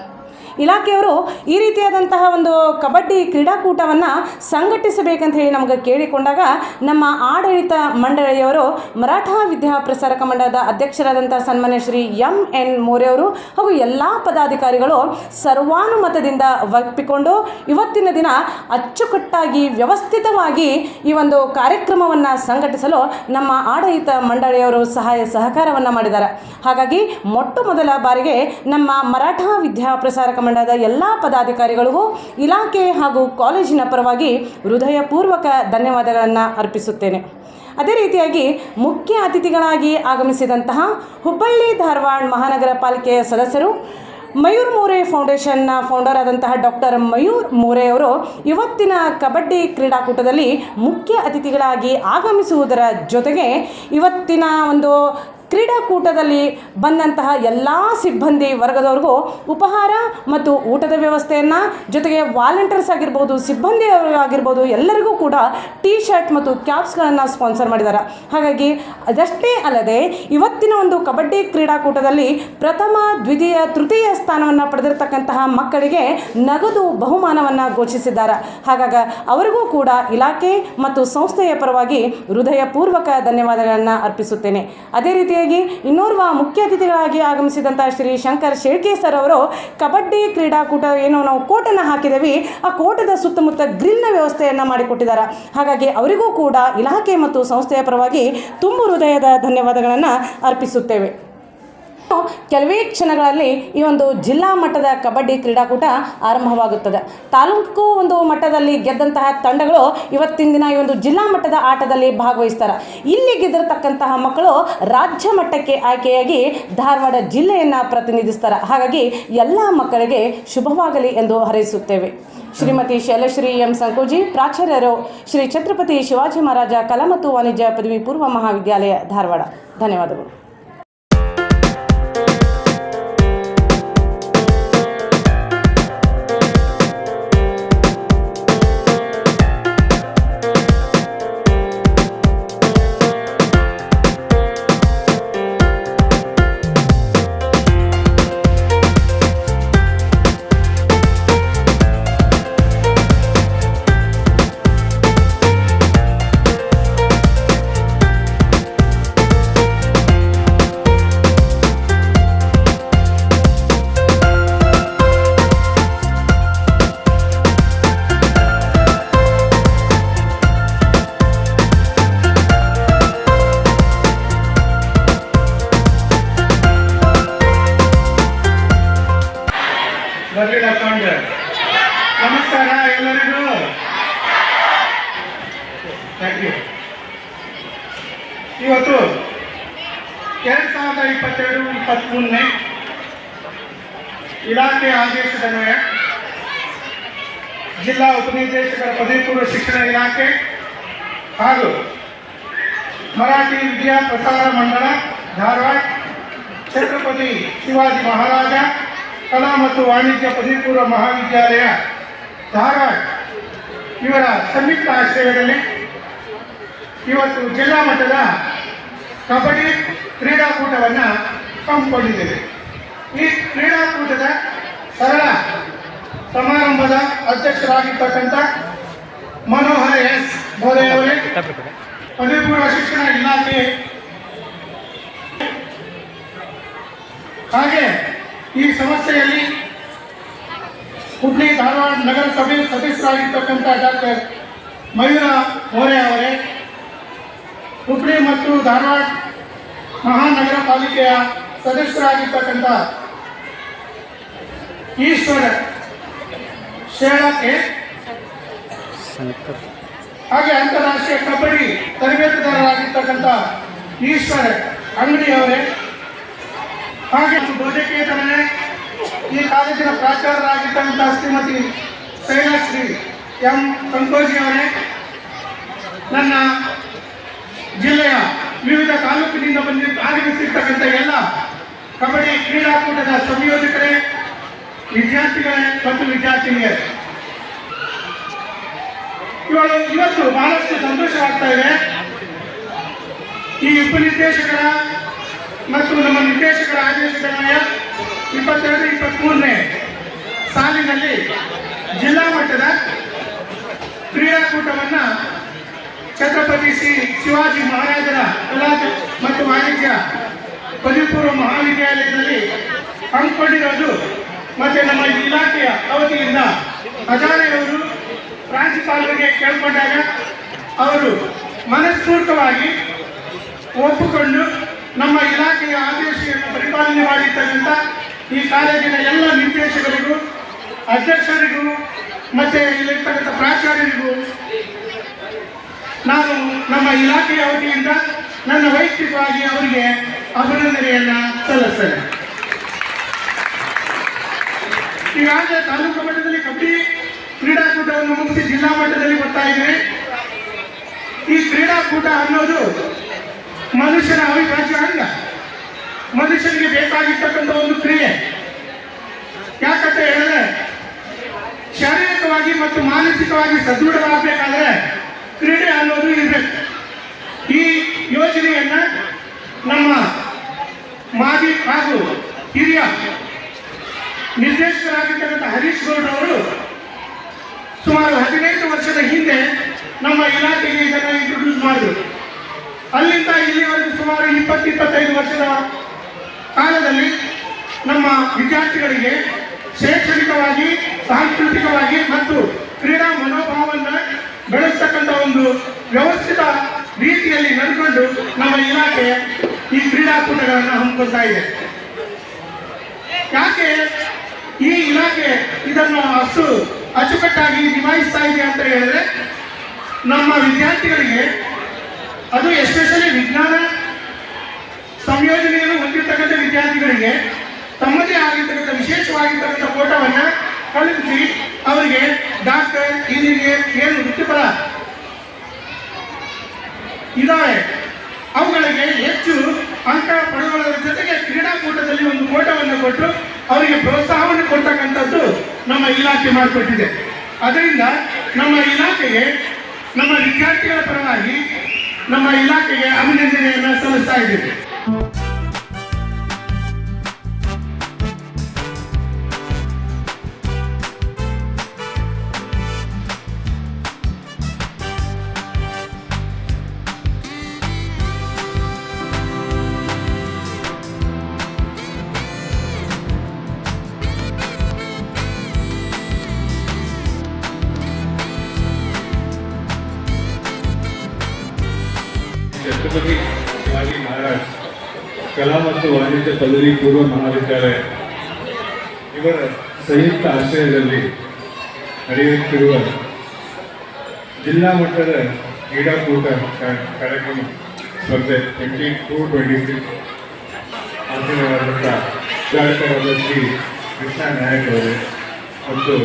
ಇಲಾಖೆಯವರು ಈ ರೀತಿಯಾದಂತಹ ಒಂದು ಕಬಡ್ಡಿ ಕ್ರೀಡಾಕೂಟವನ್ನು ಸಂಘಟಿಸಬೇಕಂತ ಹೇಳಿ ನಮಗೆ ಕೇಳಿಕೊಂಡಾಗ ನಮ್ಮ ಆಡಳಿತ ಮಂಡಳಿಯವರು ಮರಾಠ ವಿದ್ಯಾಪ್ರಸಾರಕ ಮಂಡಳದ ಅಧ್ಯಕ್ಷರಾದಂಥ ಸನ್ಮಾನ್ಯ ಶ್ರೀ MN ಮೋರೆ ಅವರು ಹಾಗೂ ಎಲ್ಲ ಪದಾಧಿಕಾರಿಗಳು ಸರ್ವಾನುಮತದಿಂದ ಒಪ್ಪಿಕೊಂಡು ಇವತ್ತಿನ ದಿನ ಅಚ್ಚುಕಟ್ಟಾಗಿ ವ್ಯವಸ್ಥಿತವಾಗಿ ಈ ಒಂದು ಕಾರ್ಯಕ್ರಮವನ್ನು ಸಂಘಟಿಸಲು ನಮ್ಮ ಆಡಳಿತ ಮಂಡಳಿಯವರು ಸಹಕಾರವನ್ನು ಮಾಡಿದ್ದಾರೆ. ಹಾಗಾಗಿ ಮೊಟ್ಟ ಮೊದಲ ಬಾರಿಗೆ ನಮ್ಮ ಮರಾಠ ವಿದ್ಯಾಪ್ರಸಾರಕ ಮಂಡಳದ ಎಲ್ಲ ಪದಾಧಿಕಾರಿಗಳಿಗೂ ಇಲಾಖೆ ಹಾಗೂ ಕಾಲೇಜಿನ ಪರವಾಗಿ ಹೃದಯಪೂರ್ವಕ ಧನ್ಯವಾದಗಳನ್ನು ಅರ್ಪಿಸುತ್ತೇನೆ. ಅದೇ ರೀತಿಯಾಗಿ ಮುಖ್ಯ ಅತಿಥಿಗಳಾಗಿ ಆಗಮಿಸಿದಂತಹ ಹುಬ್ಬಳ್ಳಿ ಧಾರವಾಡ ಮಹಾನಗರ ಪಾಲಿಕೆಯ ಸದಸ್ಯರು ಮಯೂರ್ ಮೋರೆ ಫೌಂಡೇಶನ್ನ ಫೌಂಡರ್ ಆದಂತಹ ಡಾಕ್ಟರ್ ಮಯೂರ್ ಮೋರೆ ಅವರು ಇವತ್ತಿನ ಕಬಡ್ಡಿ ಕ್ರೀಡಾಕೂಟದಲ್ಲಿ ಮುಖ್ಯ ಅತಿಥಿಗಳಾಗಿ ಆಗಮಿಸುವುದರ ಜೊತೆಗೆ ಇವತ್ತಿನ ಒಂದು ಕ್ರೀಡಾಕೂಟದಲ್ಲಿ ಬಂದಂತಹ ಎಲ್ಲ ಸಿಬ್ಬಂದಿ ವರ್ಗದವ್ರಿಗೂ ಉಪಹಾರ ಮತ್ತು ಊಟದ ವ್ಯವಸ್ಥೆಯನ್ನು, ಜೊತೆಗೆ ವಾಲಂಟಿಯರ್ಸ್ ಆಗಿರ್ಬೋದು, ಸಿಬ್ಬಂದಿ ಆಗಿರ್ಬೋದು, ಎಲ್ಲರಿಗೂ ಕೂಡ ಟೀ ಶರ್ಟ್ ಮತ್ತು ಕ್ಯಾಪ್ಸ್ಗಳನ್ನು ಸ್ಪಾನ್ಸರ್ ಮಾಡಿದ್ದಾರೆ. ಹಾಗಾಗಿ ಅದಷ್ಟೇ ಅಲ್ಲದೆ ಇವತ್ತಿನ ಒಂದು ಕಬಡ್ಡಿ ಕ್ರೀಡಾಕೂಟದಲ್ಲಿ ಪ್ರಥಮ, ದ್ವಿತೀಯ, ತೃತೀಯ ಸ್ಥಾನವನ್ನು ಪಡೆದಿರತಕ್ಕಂತಹ ಮಕ್ಕಳಿಗೆ ನಗದು ಬಹುಮಾನವನ್ನು ಘೋಷಿಸಿದ್ದಾರೆ. ಹಾಗಾಗಿ ಅವರಿಗೂ ಕೂಡ ಇಲಾಖೆ ಮತ್ತು ಸಂಸ್ಥೆಯ ಪರವಾಗಿ ಹೃದಯಪೂರ್ವಕ ಧನ್ಯವಾದಗಳನ್ನು ಅರ್ಪಿಸುತ್ತೇನೆ. ಅದೇ ರೀತಿಯಾಗಿ ಇನ್ನೋರ್ವ ಮುಖ್ಯ ಅತಿಥಿಗಳಾಗಿ ಆಗಮಿಸಿದಂಥ ಶ್ರೀ ಶಂಕರ್ ಶೇಳ್ಕೆ ಸರ್ ಅವರು ಕಬಡ್ಡಿ ಕ್ರೀಡಾಕೂಟ ಏನು ನಾವು ಕೋಟನ್ನು ಹಾಕಿದ್ದೀವಿ, ಆ ಕೋಟದ ಸುತ್ತಮುತ್ತ ಗ್ರಿಲ್ನ ವ್ಯವಸ್ಥೆಯನ್ನು ಮಾಡಿಕೊಟ್ಟಿದ್ದಾರೆ. ಹಾಗಾಗಿ ಅವರಿಗೂ ಕೂಡ ಇಲಾಖೆ ಮತ್ತು ಸಂಸ್ಥೆಯ ಪರವಾಗಿ ತುಂಬ ಹೃದಯದ ಧನ್ಯವಾದಗಳನ್ನು ಅರ್ಪಿಸುತ್ತೇವೆ. ಕೆಲವೇ ಕ್ಷಣಗಳಲ್ಲಿ ಈ ಒಂದು ಜಿಲ್ಲಾ ಮಟ್ಟದ ಕಬಡ್ಡಿ ಕ್ರೀಡಾಕೂಟ ಆರಂಭವಾಗುತ್ತದೆ. ತಾಲೂಕು ಒಂದು ಮಟ್ಟದಲ್ಲಿ ಗೆದ್ದಂತಹ ತಂಡಗಳು ಇವತ್ತಿನ ದಿನ ಈ ಒಂದು ಜಿಲ್ಲಾ ಮಟ್ಟದ ಆಟದಲ್ಲಿ ಭಾಗವಹಿಸ್ತಾರೆ. ಇಲ್ಲಿ ಗೆದ್ದಿರತಕ್ಕಂತಹ ಮಕ್ಕಳು ರಾಜ್ಯ ಮಟ್ಟಕ್ಕೆ ಆಯ್ಕೆಯಾಗಿ ಧಾರವಾಡ ಜಿಲ್ಲೆಯನ್ನು ಪ್ರತಿನಿಧಿಸ್ತಾರೆ. ಹಾಗಾಗಿ ಎಲ್ಲ ಮಕ್ಕಳಿಗೆ ಶುಭವಾಗಲಿ ಎಂದು ಹಾರೈಸುತ್ತೇವೆ. ಶ್ರೀಮತಿ ಶೈಲಶ್ರೀ ಎಂ ಸಂಕೋಜಿ, ಪ್ರಾಚಾರ್ಯರು, ಶ್ರೀ ಛತ್ರಪತಿ ಶಿವಾಜಿ ಮಹಾರಾಜ ಕಲಾ ಮತ್ತು ವಾಣಿಜ್ಯ ಪದವಿ ಪೂರ್ವ ಮಹಾವಿದ್ಯಾಲಯ, ಧಾರವಾಡ. ಧನ್ಯವಾದಗಳು. ನಮಸ್ಕಾರ ಎಲ್ಲರಿಗೂ. Thank you. ಇವತ್ತು 2022-23 ಇಲಾಖೆ ಆದೇಶದನ್ವಯ ಜಿಲ್ಲಾ ಉಪನಿರ್ದೇಶಕರ ಪದವಿ ಪೂರ್ವ ಶಿಕ್ಷಣ ಇಲಾಖೆ ಹಾಗೂ ಮರಾಠಿ ವಿದ್ಯಾ ಪ್ರಸಾರ ಮಂಡಳ ಧಾರವಾಡ, ಛತ್ರಪತಿ ಶಿವಾಜಿ ಮಹಾರಾಜ ಕಲಾ ಮತ್ತು ವಾಣಿಜ್ಯ ಪದವಿ ಪೂರ್ವ ಮಹಾವಿದ್ಯಾಲಯ ಧಾರವಾಡ ಇವರ ಸಂಯುಕ್ತ ಆಶ್ರಯದಲ್ಲಿ ಇವತ್ತು ಜಿಲ್ಲಾ ಮಟ್ಟದ ಕಬಡ್ಡಿ ಕ್ರೀಡಾಕೂಟವನ್ನು ಹಮ್ಮಿಕೊಂಡಿದ್ದೇವೆ. ಈ ಕ್ರೀಡಾಕೂಟದ ಸರಳ ಸಮಾರಂಭದ ಅಧ್ಯಕ್ಷರಾಗಿರ್ತಕ್ಕಂಥ ಮನೋಹರ್ ಎಸ್ ಬೋಧೆಯವರೇ, ಪದವಿ ಪೂರ್ವ ಶಿಕ್ಷಣ ಇಲಾಖೆ, ಹಾಗೆ ಈ ಸಂಸ್ಥೆಯಲ್ಲಿ ಹುಬ್ಳಿ ಧಾರವಾಡ ನಗರಸಭೆ ಸದಸ್ಯರಾಗಿರ್ತಕ್ಕಂಥ ಡಾಕ್ಟರ್ ಮಯೂರ ಮೋರೆ ಅವರೇ, ಹುಬ್ಳಿ ಮತ್ತು ಧಾರವಾಡ ಮಹಾನಗರ ಪಾಲಿಕೆಯ ಸದಸ್ಯರಾಗಿರ್ತಕ್ಕಂಥ ಈಶ್ವರ ಶೇಳಕ್ಕೆ, ಹಾಗೆ ಅಂತಾರಾಷ್ಟ್ರೀಯ ಕಬಡ್ಡಿ ತರಬೇತುದಾರರಾಗಿರ್ತಕ್ಕಂಥ ಈಶ್ವರ ಅಂಗಡಿಯವರೇ, ಹಾಗೆ ಬೋಧಕೇತರನೇ ಈ ಕಾಲೇಜಿನ ಪ್ರಾಚಾರ್ಯರಾಗಿರ್ತಕ್ಕಂಥ ಶ್ರೀಮತಿ ಶೈಲಶ್ರೀ ಎಂ ಸಂಕೋಜಿ ಅವರೇ, ನನ್ನ ಜಿಲ್ಲೆಯ ವಿವಿಧ ತಾಲೂಕಿನಿಂದ ಆಗಮಿಸಿರ್ತಕ್ಕಂಥ ಎಲ್ಲ ಕಬಡ್ಡಿ ಕ್ರೀಡಾಕೂಟದ ಸಂಯೋಜಕರೇ, ವಿದ್ಯಾರ್ಥಿಗಳೇ ಮತ್ತು ವಿದ್ಯಾರ್ಥಿನಿಯರೇ, ಇವತ್ತು ಬಹಳಷ್ಟು ಸಂತೋಷವಾಗ್ತಾ ಇದೆ. ಈ ಉಪನಿರ್ದೇಶಕರ ಮತ್ತು ನಮ್ಮ ನಿರ್ದೇಶಕರ ಆದೇಶದನ್ವಯ 22-23 ಸಾಲಿನಲ್ಲಿ ಜಿಲ್ಲಾ ಮಟ್ಟದ ಕ್ರೀಡಾಕೂಟವನ್ನು ಛತ್ರಪತಿ ಶ್ರೀ ಶಿವಾಜಿ ಮಹಾರಾಜರ ಕಲಾ ಮತ್ತು ವಾಣಿಜ್ಯ ಪದವಿ ಪೂರ್ವ ಮಹಾವಿದ್ಯಾಲಯದಲ್ಲಿ ಹಮ್ಮಿಕೊಂಡಿರೋದು. ಮತ್ತು ನಮ್ಮ ಇಲಾಖೆಯ ಅವಧಿಯಿಂದ ಹಜಾರೆಯವರು ಪ್ರಾಂಶುಪಾಲರಿಗೆ ಕೇಳಿಕೊಂಡಾಗ ಅವರು ಮನಸ್ಫೂರ್ತಿಯಾಗಿ ಒಪ್ಪಿಕೊಂಡು ನಮ್ಮ ಇಲಾಖೆಯ ಆದೇಶವನ್ನು ಪರಿಪಾಲನೆ ಮಾಡಿರ್ತಕ್ಕಂಥ ಈ ಕಾಲೇಜಿನ ಎಲ್ಲ ನಿರ್ದೇಶಕರಿಗೂ, ಅಧ್ಯಕ್ಷರಿಗೂ ಮತ್ತು ಇಲ್ಲಿರ್ತಕ್ಕಂಥ ಪ್ರಾಚಾರ್ಯರಿಗೂ ನಾನು ನಮ್ಮ ಇಲಾಖೆಯ ವತಿಯಿಂದ ನನ್ನ ವೈಯಕ್ತಿಕವಾಗಿ ಅವರಿಗೆ ಅಭಿನಂದನೆಯನ್ನು ಸಲ್ಲಿಸ್ತೇನೆ. ಈಗಾಗಲೇ ತಾಲೂಕು ಮಟ್ಟದಲ್ಲಿ ಕಬಡ್ಡಿ ಕ್ರೀಡಾಕೂಟವನ್ನು ಮುಗಿಸಿ ಜಿಲ್ಲಾ ಮಟ್ಟದಲ್ಲಿ ಬರ್ತಾ ಇದ್ದೀವಿ. ಈ ಕ್ರೀಡಾಕೂಟ ಅನ್ನೋದು ಮನುಷ್ಯನ ಅವಿಭಾಜ್ಯ ಅಂಗ, ಮನುಷ್ಯನಿಗೆ ಬೇಕಾಗಿರ್ತಕ್ಕಂಥ ಒಂದು ಕ್ರಿಯೆ. ಯಾಕಂತ ಹೇಳಿದ್ರೆ ಶಾರೀರಿಕವಾಗಿ ಮತ್ತು ಮಾನಸಿಕವಾಗಿ ಸದೃಢವಾಗಬೇಕಾದ್ರೆ ಕ್ರೀಡೆ ಅನ್ನೋದು ಇರಬೇಕು. ಈ ಯೋಜನೆಯನ್ನ ನಮ್ಮ ಮಾಜಿ ಹಾಗೂ ಹಿರಿಯ ನಿರ್ದೇಶಕರಾಗಿರ್ತಕ್ಕಂಥ ಹರೀಶ್ ಗೌಡ್ ಅವರು ಸುಮಾರು 15 ವರ್ಷದ ಹಿಂದೆ ನಮ್ಮ ಇಲಾಖೆಗೆ ಇದನ್ನು ಇಂಟ್ರೊಡ್ಯೂಸ್ ಮಾಡಿದರು. ಅಲ್ಲಿಂದ ಇಲ್ಲಿವರೆಗೂ ಸುಮಾರು 20-25 ವರ್ಷದ ಕಾಲದಲ್ಲಿ ನಮ್ಮ ವಿದ್ಯಾರ್ಥಿಗಳಿಗೆ ಶೈಕ್ಷಣಿಕವಾಗಿ, ಸಾಂಸ್ಕೃತಿಕವಾಗಿ ಮತ್ತು ಕ್ರೀಡಾ ಮನೋಭಾವವನ್ನು ಬೆಳೆಸ್ತಕ್ಕಂಥ ಒಂದು ವ್ಯವಸ್ಥಿತ ರೀತಿಯಲ್ಲಿ ನಡ್ಕೊಂಡು ನಮ್ಮ ಇಲಾಖೆ ಈ ಕ್ರೀಡಾಕೂಟಗಳನ್ನು ಹಮ್ಮಿಕೊಳ್ತಾ ಇದೆ. ಯಾಕೆ ಈ ಇಲಾಖೆ ಇದನ್ನು ಅಷ್ಟು ಅಚ್ಚುಕಟ್ಟಾಗಿ ನಿಭಾಯಿಸ್ತಾ ಇದೆ ಅಂತ ಹೇಳಿದ್ರೆ, ನಮ್ಮ ವಿದ್ಯಾರ್ಥಿಗಳಿಗೆ, ಅದು ಎಸ್ಪೆಷಲಿ ವಿಜ್ಞಾನ ಸಂಯೋಜನೆಯನ್ನು ಹೊಂದಿರತಕ್ಕಂಥ ವಿದ್ಯಾರ್ಥಿಗಳಿಗೆ ತಮ್ಮದೇ ಆಗಿರ್ತಕ್ಕಂಥ ವಿಶೇಷವಾಗಿರ್ತಕ್ಕಂಥ ಕೋಟವನ್ನು ಕಲಿಸಿ ಅವರಿಗೆ ಡಾಕ್ಟರ್, ಇಂಜಿನಿಯರ್ ಏನು ವೃತ್ತಿಪರ ಇದ್ದಾವೆ ಅವುಗಳಿಗೆ ಹೆಚ್ಚು ಅಂಕ ಪಡೆಯುವುದರ ಜೊತೆಗೆ ಕ್ರೀಡಾಕೂಟದಲ್ಲಿ ಒಂದು ಕೋಟವನ್ನು ಕೊಟ್ಟು ಅವರಿಗೆ ಪ್ರೋತ್ಸಾಹವನ್ನು ಕೊಡ್ತಕ್ಕಂಥದ್ದು ನಮ್ಮ ಇಲಾಖೆ ಮಾಡಿಕೊಟ್ಟಿದೆ. ಅದರಿಂದ ನಮ್ಮ ಇಲಾಖೆಗೆ, ನಮ್ಮ ವಿದ್ಯಾರ್ಥಿಗಳ ಪರವಾಗಿ ನಮ್ಮ ಇಲಾಖೆಗೆ ಅಭಿನಂದನೆಯನ್ನು ಸಲ್ಲಿಸ್ತಾ ಇದ್ದೇವೆ. ಛತ್ರಪತಿ ಶಿವಾಜಿ ಮಹಾರಾಜ್ ಕಲಾ ಮತ್ತು ವಾಣಿಜ್ಯ ಪದವಿ ಪೂರ್ವ ಮಹಾವಿದ್ಯಾಲಯ ಇವರ ಸಂಯುಕ್ತ ಆಶ್ರಯದಲ್ಲಿ ನಡೆಯುತ್ತಿರುವ ಜಿಲ್ಲಾ ಮಟ್ಟದ ಕ್ರೀಡಾಕೂಟ ಕಾರ್ಯಕ್ರಮ ಸ್ಪರ್ಧೆ 22-26 ಆಸೀನರಾದಂಥ ಉದ್ಘಾಟಕರಾದ ಶ್ರೀ ಕೃಷ್ಣ ನಾಯಕ್ ಅವರು ಮತ್ತು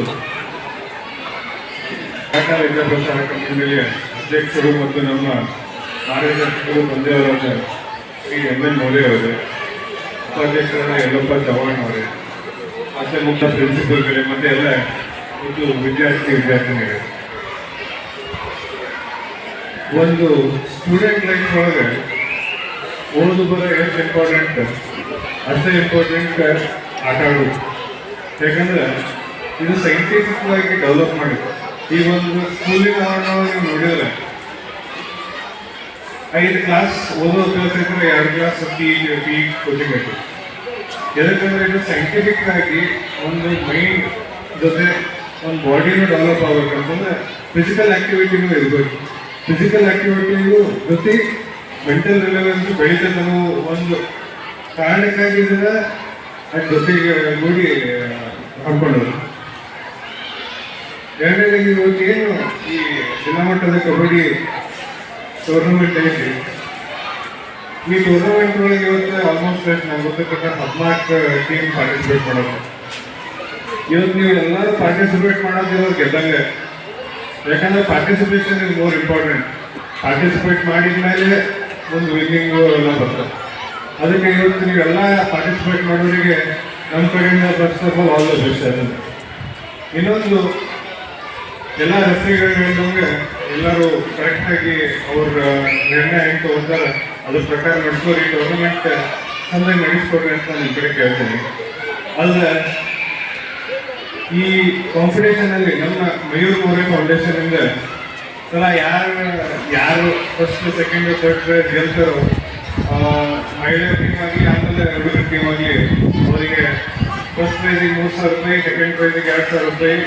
ಟಾಟಾ ವಿದ್ಯಾಪ್ರಸಾರ ಕಂಪನಿಯ ಅಧ್ಯಕ್ಷರು ಮತ್ತು ನಮ್ಮ ಕಾರ್ಯದರ್ಶಿಗಳು ತಂದೆಯವರಾದ ಶ್ರೀ MN ಮೌರ್ಯ ಅವರೇ, ಉಪಾಧ್ಯಕ್ಷರಾದ ಯಲ್ಲಪ್ಪ ಚವ್ಹಾಣ್ ಅವರೇ, ಮತ್ತೆ ಮುಖ್ಯ ಪ್ರಿನ್ಸಿಪಲ್ಗಳೇ, ಮತ್ತೆ ಎಲ್ಲ ಇದು ವಿದ್ಯಾರ್ಥಿನಿಗಳು. ಒಂದು ಸ್ಟೂಡೆಂಟ್ ಲೈಫ್ ಒಳಗೆ ಓದು ಬರೋ ಎಷ್ಟು ಇಂಪಾರ್ಟೆಂಟ್ ಅಷ್ಟೇ ಇಂಪಾರ್ಟೆಂಟ್ ಆಟ ಆಡೋದು. ಯಾಕಂದ್ರೆ ಇದು ಸೈಂಟಿಫಿಕ್ ಆಗಿ ಡೆವಲಪ್ ಮಾಡಿದೆ. ಈ ಒಂದು ಸ್ಕೂಲಿನ ಆವರಣವಾಗಿ ನೋಡಿದ್ರೆ 5 ಕ್ಲಾಸ್ ಓದೋ ಅಭ್ಯಾಸ ಇದ್ರೆ 2 ಕ್ಲಾಸ್ ಪಿ ಕೋಚಿಂಗ್ ಆಯ್ತು. ಯಾಕಂದ್ರೆ ಇದು ಸೈಂಟಿಫಿಕ್ ಆಗಿ ಒಂದು ಮೈಂಡ್ ಜೊತೆ ಒಂದು ಬಾಡಿನೂ ಡೆವಲಪ್ ಆಗ್ಬೇಕಂತಂದ್ರೆ ಫಿಸಿಕಲ್ ಆಕ್ಟಿವಿಟಿನೂ ಇರಬೇಕು. ಫಿಸಿಕಲ್ ಆಕ್ಟಿವಿಟಿಗೂ ಜೊತೆ ಮೆಂಟಲ್ ರಿಲೆವೆನ್ಸ್ ಬೆಳೀತದೆ ಅನ್ನೋ ಒಂದು ಕಾರಣಕ್ಕಾಗಿ ಇದನ್ನ ಅದ್ರ ಜೊತೆಗೆ ಗೂಡಿ ಹಾಕೊಂಡರು. ಎರಡನೇದಾಗಿ ಇವತ್ತು ಏನು ಈ ಜಿಲ್ಲಾ ಮಟ್ಟದ ಕಬಡ್ಡಿ ಟೂರ್ನಮೆಂಟ್ ಐತಿ, ಈ ಟೂರ್ನಮೆಂಟ್ ಒಳಗೆ ಇವತ್ತು ಆಲ್ಮೋಸ್ಟ್ ನಂಗೆ ಗೊತ್ತಿರ್ತಕ್ಕ 14 ಟೀಮ್ ಪಾರ್ಟಿಸಿಪೇಟ್ ಮಾಡೋದು. ಇವತ್ತು ನೀವು ಎಲ್ಲರೂ ಪಾರ್ಟಿಸಿಪೇಟ್ ಮಾಡೋದು ಇವಾಗ ಗೆದ್ದಂಗೆ. ಯಾಕಂದ್ರೆ participation is more important. Participate ಮಾಡಿದ ಮೇಲೆ ಒಂದು ವಿನ್ನಿಂಗು ಎಲ್ಲ ಬರ್ತದೆ. ಅದಕ್ಕೆ ಇವತ್ತು ನೀವೆಲ್ಲ ಪಾರ್ಟಿಸಿಪೇಟ್ ಮಾಡೋರಿಗೆ ನಮ್ಮ ಕಡೆಯಿಂದ first of all the best. ಅದನ್ನು ಇನ್ನೊಂದು ಎಲ್ಲ ರೆಫ್ರಿಗಳು ಹೇಳಿದಂಗೆ ಎಲ್ಲರೂ ಕರೆಕ್ಟಾಗಿ ಅವ್ರ ನಿರ್ಣಯ ಹೆಂಗೆ ತಗೊಂತಾರೆ ಅದ್ರ ಪ್ರಕಾರ ನಡೆಸ್ಕೋರಿ, ಟೂರ್ನಮೆಂಟ್ ಚಂದಾಗಿ ನಡೆಸ್ಕೊಡ್ರಿ ಅಂತ ನಿಮ್ಮ ಕಡೆ ಕೇಳ್ತೀನಿ. ಅಲ್ಲದೆ ಈ ಕಾಂಪಿಟೇಷನಲ್ಲಿ ನಮ್ಮ ಮಯೂರ್ ಮೌರ್ಯ ಫೌಂಡೇಶನಿಂದ ಯಾರು ಫಸ್ಟ್, ಸೆಕೆಂಡ್, ಥರ್ಡ್ ಪ್ರೈಸ್ ಗೆಲ್ತಾರೋ ಮಹಿಳೆಯರ ಟೀಮ್ ಆಗಲಿ ಆಮೇಲೆ ಹುಡುಗರ ಟೀಮ್ ಆಗಲಿ ಅವರಿಗೆ ಫಸ್ಟ್ ಪ್ರೈಸಿಗೆ 3,000 ರೂಪಾಯಿ, ಸೆಕೆಂಡ್ ಪ್ರೈಸಿಗೆ 2,000 ರೂಪಾಯಿ,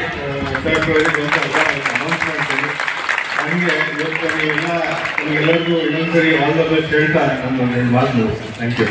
ಥರ್ಡ್ ಪ್ರೈಸಿಗೆ 1,000 ರೂಪಾಯಿ ಅನೌನ್ಸ್ ಮಾಡ್ತೀವಿ. ಹಂಗೆ ಇವತ್ತು ನಿಮಗೆಲ್ಲರಿಗೂ ಇನ್ನೊಂದ್ಸರಿ ಆಲ್ ದ ಬೆಸ್ಟ್ ಹೇಳ್ತಾ ನನ್ನ ಮಾತು ಮುಗಿಸ್ತೀನಿ. Thank you.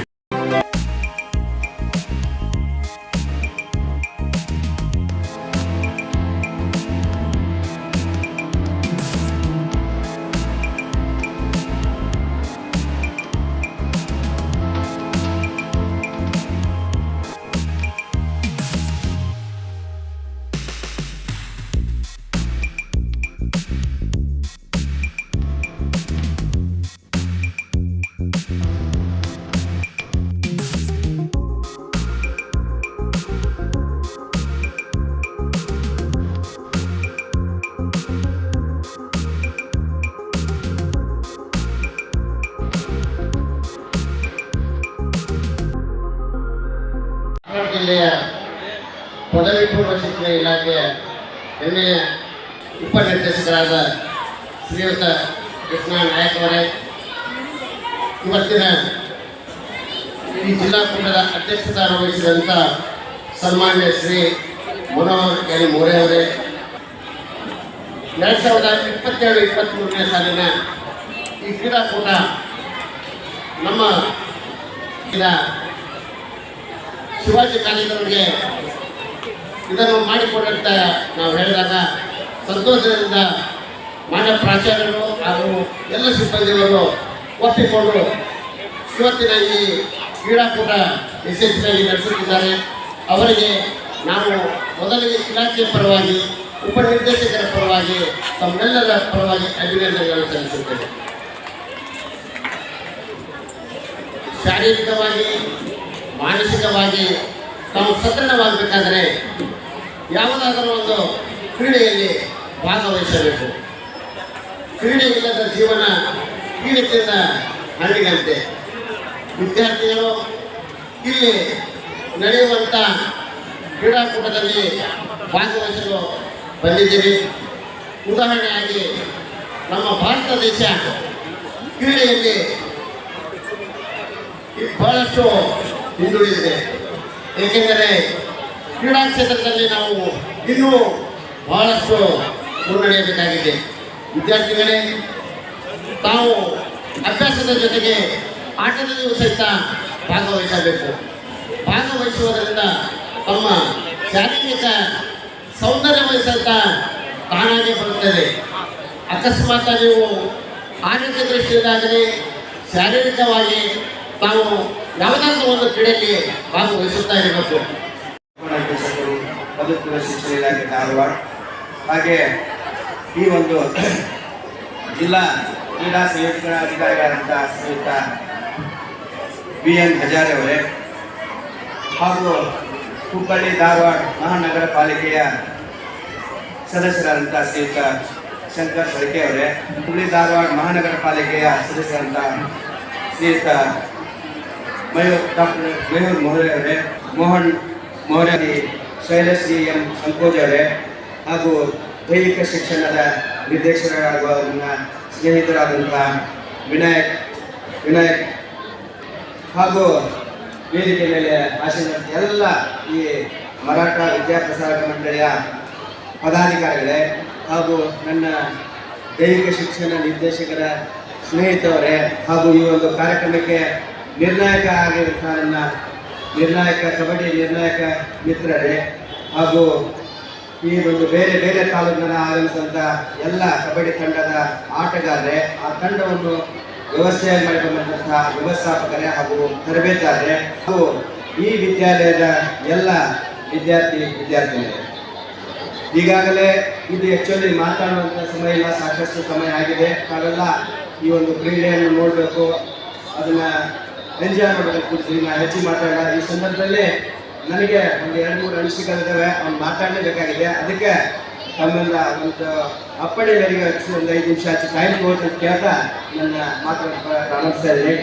ಪದವಿ ಪೂರ್ವ ಶಿಕ್ಷಣ ಇಲಾಖೆಯ ಹೆಮ್ಮೆಯ ಉಪನಿರ್ದೇಶಕರಾದ ಶ್ರೀಯುತ ಕೃಷ್ಣ ನಾಯಕ್ ಅವರೇ, ಇವತ್ತಿನ ಈ ಜಿಲ್ಲಾಕೂಟದ ಅಧ್ಯಕ್ಷತೆ ವಹಿಸಿದಂಥ ಸನ್ಮಾನ್ಯ ಶ್ರೀ ಮನೋಹರ್ ಎಲ್ ಮೋರೆ ಅವರೇ, 2022-23ನೇ ಸಾಲಿನ ಈ ಕ್ರೀಡಾಕೂಟ ನಮ್ಮ ಶಿವಾಜಿ ಕಾಲೇಜಿನವರಿಗೆ ಇದನ್ನು ಮಾಡಿಕೊಡಂತ ನಾವು ಹೇಳಿದಾಗ ಸಂತೋಷದಿಂದ ಮಾನ್ಯ ಪ್ರಾಚಾರ್ಯರು ಹಾಗೂ ಎಲ್ಲ ಸಿಬ್ಬಂದಿಗಳು ಒಪ್ಪಿಕೊಂಡು ಇವತ್ತಿನ ಈ ಕ್ರೀಡಾಕೂಟ ಯಶಸ್ವಿಯಾಗಿ ನಡೆಸುತ್ತಿದ್ದಾರೆ. ಅವರಿಗೆ ನಾವು ಮೊದಲಿಗೆ ಇಲಾಖೆಯ ಪರವಾಗಿ, ಉಪನಿರ್ದೇಶಕರ ಪರವಾಗಿ, ತಮ್ಮೆಲ್ಲರ ಪರವಾಗಿ ಅಭಿನಂದನೆಗಳನ್ನು ಸಲ್ಲಿಸುತ್ತೇವೆ. ಶಾರೀರಿಕವಾಗಿ, ಮಾನಸಿಕವಾಗಿ ತಾವು ಸದೃಢವಾಗಬೇಕಾದರೆ ಯಾವುದಾದರೂ ಒಂದು ಕ್ರೀಡೆಯಲ್ಲಿ ಭಾಗವಹಿಸಬೇಕು. ಕ್ರೀಡೆ ಇಲ್ಲದ ಜೀವನ ಪೀಡಿತೆಯಿಂದ ಹಳ್ಳಿಗಂತೆ. ವಿದ್ಯಾರ್ಥಿಗಳು ಇಲ್ಲಿ ನಡೆಯುವಂಥ ಕ್ರೀಡಾಕೂಟದಲ್ಲಿ ಭಾಗವಹಿಸಲು ಬಂದಿದ್ದೀರಿ. ಉದಾಹರಣೆಯಾಗಿ ನಮ್ಮ ಭಾರತ ದೇಶ ಕ್ರೀಡೆಯಲ್ಲಿ ಬಹಳಷ್ಟು ಹಿಂದುಳಿದಿದೆ. ಏಕೆಂದರೆ ಕ್ರೀಡಾ ಕ್ಷೇತ್ರದಲ್ಲಿ ನಾವು ಇನ್ನೂ ಬಹಳಷ್ಟು ಮುನ್ನಡೆಯಬೇಕಾಗಿದೆ. ವಿದ್ಯಾರ್ಥಿಗಳೇ, ತಾವು ಅಭ್ಯಾಸದ ಜೊತೆಗೆ ಆಟದಲ್ಲಿಯೂ ಸಹಿತ ಭಾಗವಹಿಸಬೇಕು. ಭಾಗವಹಿಸುವುದರಿಂದ ತಮ್ಮ ಶಾರೀರಿಕ ಸೌಂದರ್ಯವೂ ಸಹಿತ ತಾನಾಗಿ ಬರುತ್ತದೆ. ಅಕಸ್ಮಾತ್ ನೀವು ಆರೋಗ್ಯ ದೃಷ್ಟಿಯಿಂದಾಗಲಿ ಶಾರೀರಿಕವಾಗಿ ತಾವು ಯಾವುದಾದ್ರೂ ಒಂದು ಕ್ರೀಡೆಯಲ್ಲಿ ಭಾಗವಹಿಸುತ್ತಾ ಇರಬೇಕು. ನಿರ್ದೇಶಕರು ಪದವಿ ಪೂರ್ವ ಶಿಕ್ಷಣ ಇಲಾಖೆ ಧಾರವಾಡ, ಹಾಗೆ ಈ ಒಂದು ಜಿಲ್ಲಾ ಕ್ರೀಡಾ ಸಂಯೋಜನಾಧಿಕಾರಿಗಳಾದಂಥ ಶ್ರೀಯುತ BN ಹಜಾರೆ ಅವರೇ, ಹಾಗೂ ಹುಬ್ಬಳ್ಳಿ ಧಾರವಾಡ ಮಹಾನಗರ ಪಾಲಿಕೆಯ ಸದಸ್ಯರಾದಂಥ ಶ್ರೀಯುತ ಶಂಕರ್ ಸಳಕೆ ಅವರೇ, ಹುಬ್ಬಳ್ಳಿ ಧಾರವಾಡ ಮಹಾನಗರ ಪಾಲಿಕೆಯ ಸದಸ್ಯರಾದಂಥ ಶ್ರೀಯುತ ಡಾಕ್ಟರ್ ಮಯೂರ್ ಮೋರೆ ಅವರೇ, ಮೋಹನ್ ಮೋರೆ, ಶೈಲಶ್ರೀ ಎಂ ಸಂಕೋಜ್ ಅವರೇ, ಹಾಗೂ ದೈಹಿಕ ಶಿಕ್ಷಣದ ನಿರ್ದೇಶಕರಾಗುವ ನನ್ನ ಸ್ನೇಹಿತರಾದಂಥ ವಿನಾಯಕ್ ಹಾಗೂ ವೇದಿಕೆ ಮೇಲೆ ಆಸೀನ ಎಲ್ಲ ಈ ಮರಾಠ ವಿದ್ಯಾಪ್ರಸಾರಕ ಮಂಡಳಿಯ ಪದಾಧಿಕಾರಿಗಳೇ, ಹಾಗೂ ನನ್ನ ದೈಹಿಕ ಶಿಕ್ಷಣ ನಿರ್ದೇಶಕರ ಸ್ನೇಹಿತವರೇ, ಹಾಗೂ ಈ ಒಂದು ಕಾರ್ಯಕ್ರಮಕ್ಕೆ ನಿರ್ಣಾಯಕ ಆಗಿರುವಂಥ ನನ್ನ ಕಬಡ್ಡಿ ನಿರ್ಣಾಯಕ ಮಿತ್ರರೇ, ಹಾಗೂ ಈ ಒಂದು ಬೇರೆ ಬೇರೆ ತಾಲೂಕಿನ ಆಗಮಿಸಿದಂಥ ಎಲ್ಲ ಕಬಡ್ಡಿ ತಂಡದ ಆಟಗಾರರೇ, ಆ ತಂಡವನ್ನು ವ್ಯವಸ್ಥೆಯಾಗಿ ಮಾಡಿಕೊಂಡಂತಹ ವ್ಯವಸ್ಥಾಪಕರೇ ಹಾಗೂ ತರಬೇತುದಾರರೇ, ಹಾಗೂ ಈ ವಿದ್ಯಾಲಯದ ಎಲ್ಲ ವಿದ್ಯಾರ್ಥಿನಿಯರೇ. ಈಗಾಗಲೇ ಇದು ಆ್ಯಕ್ಚುಲಿ ಮಾತಾಡುವಂಥ ಸಮಯ ಇಲ್ಲ, ಸಾಕಷ್ಟು ಸಮಯ ಆಗಿದೆ. ತಾವೆಲ್ಲ ಈ ಒಂದು ಕ್ರೀಡೆಯನ್ನು ನೋಡಬೇಕು, ಅದನ್ನು ಎಂಜಾಯ್ ಮಾಡಬೇಕು. ನಾನು ಹೆಚ್ಚಿಗೆ ಮಾತಾಡೋಣ. ಈ ಸಂದರ್ಭದಲ್ಲಿ ನನಗೆ ಒಂದು 2-3 ಅನಿಸಿಕೆಗಳಿದ್ದಾವೆ, ಅವ್ನು ಮಾತಾಡಲೇಬೇಕಾಗಿದೆ. ಅದಕ್ಕೆ ತಮ್ಮೆಲ್ಲ ಒಂದು ಅಪ್ಪಣೆ ಮೇರೆಗೆ ಒಂದು 5 ನಿಮಿಷ ಆಚೆ ಟೈಮ್ ತಗೊಳ್ತಾ ಕೇಳ್ತಾ ನನ್ನ ಮಾತನ್ನು ಪ್ರಾರಂಭಿಸ್ತಾ ಇದ್ದೀನಿ.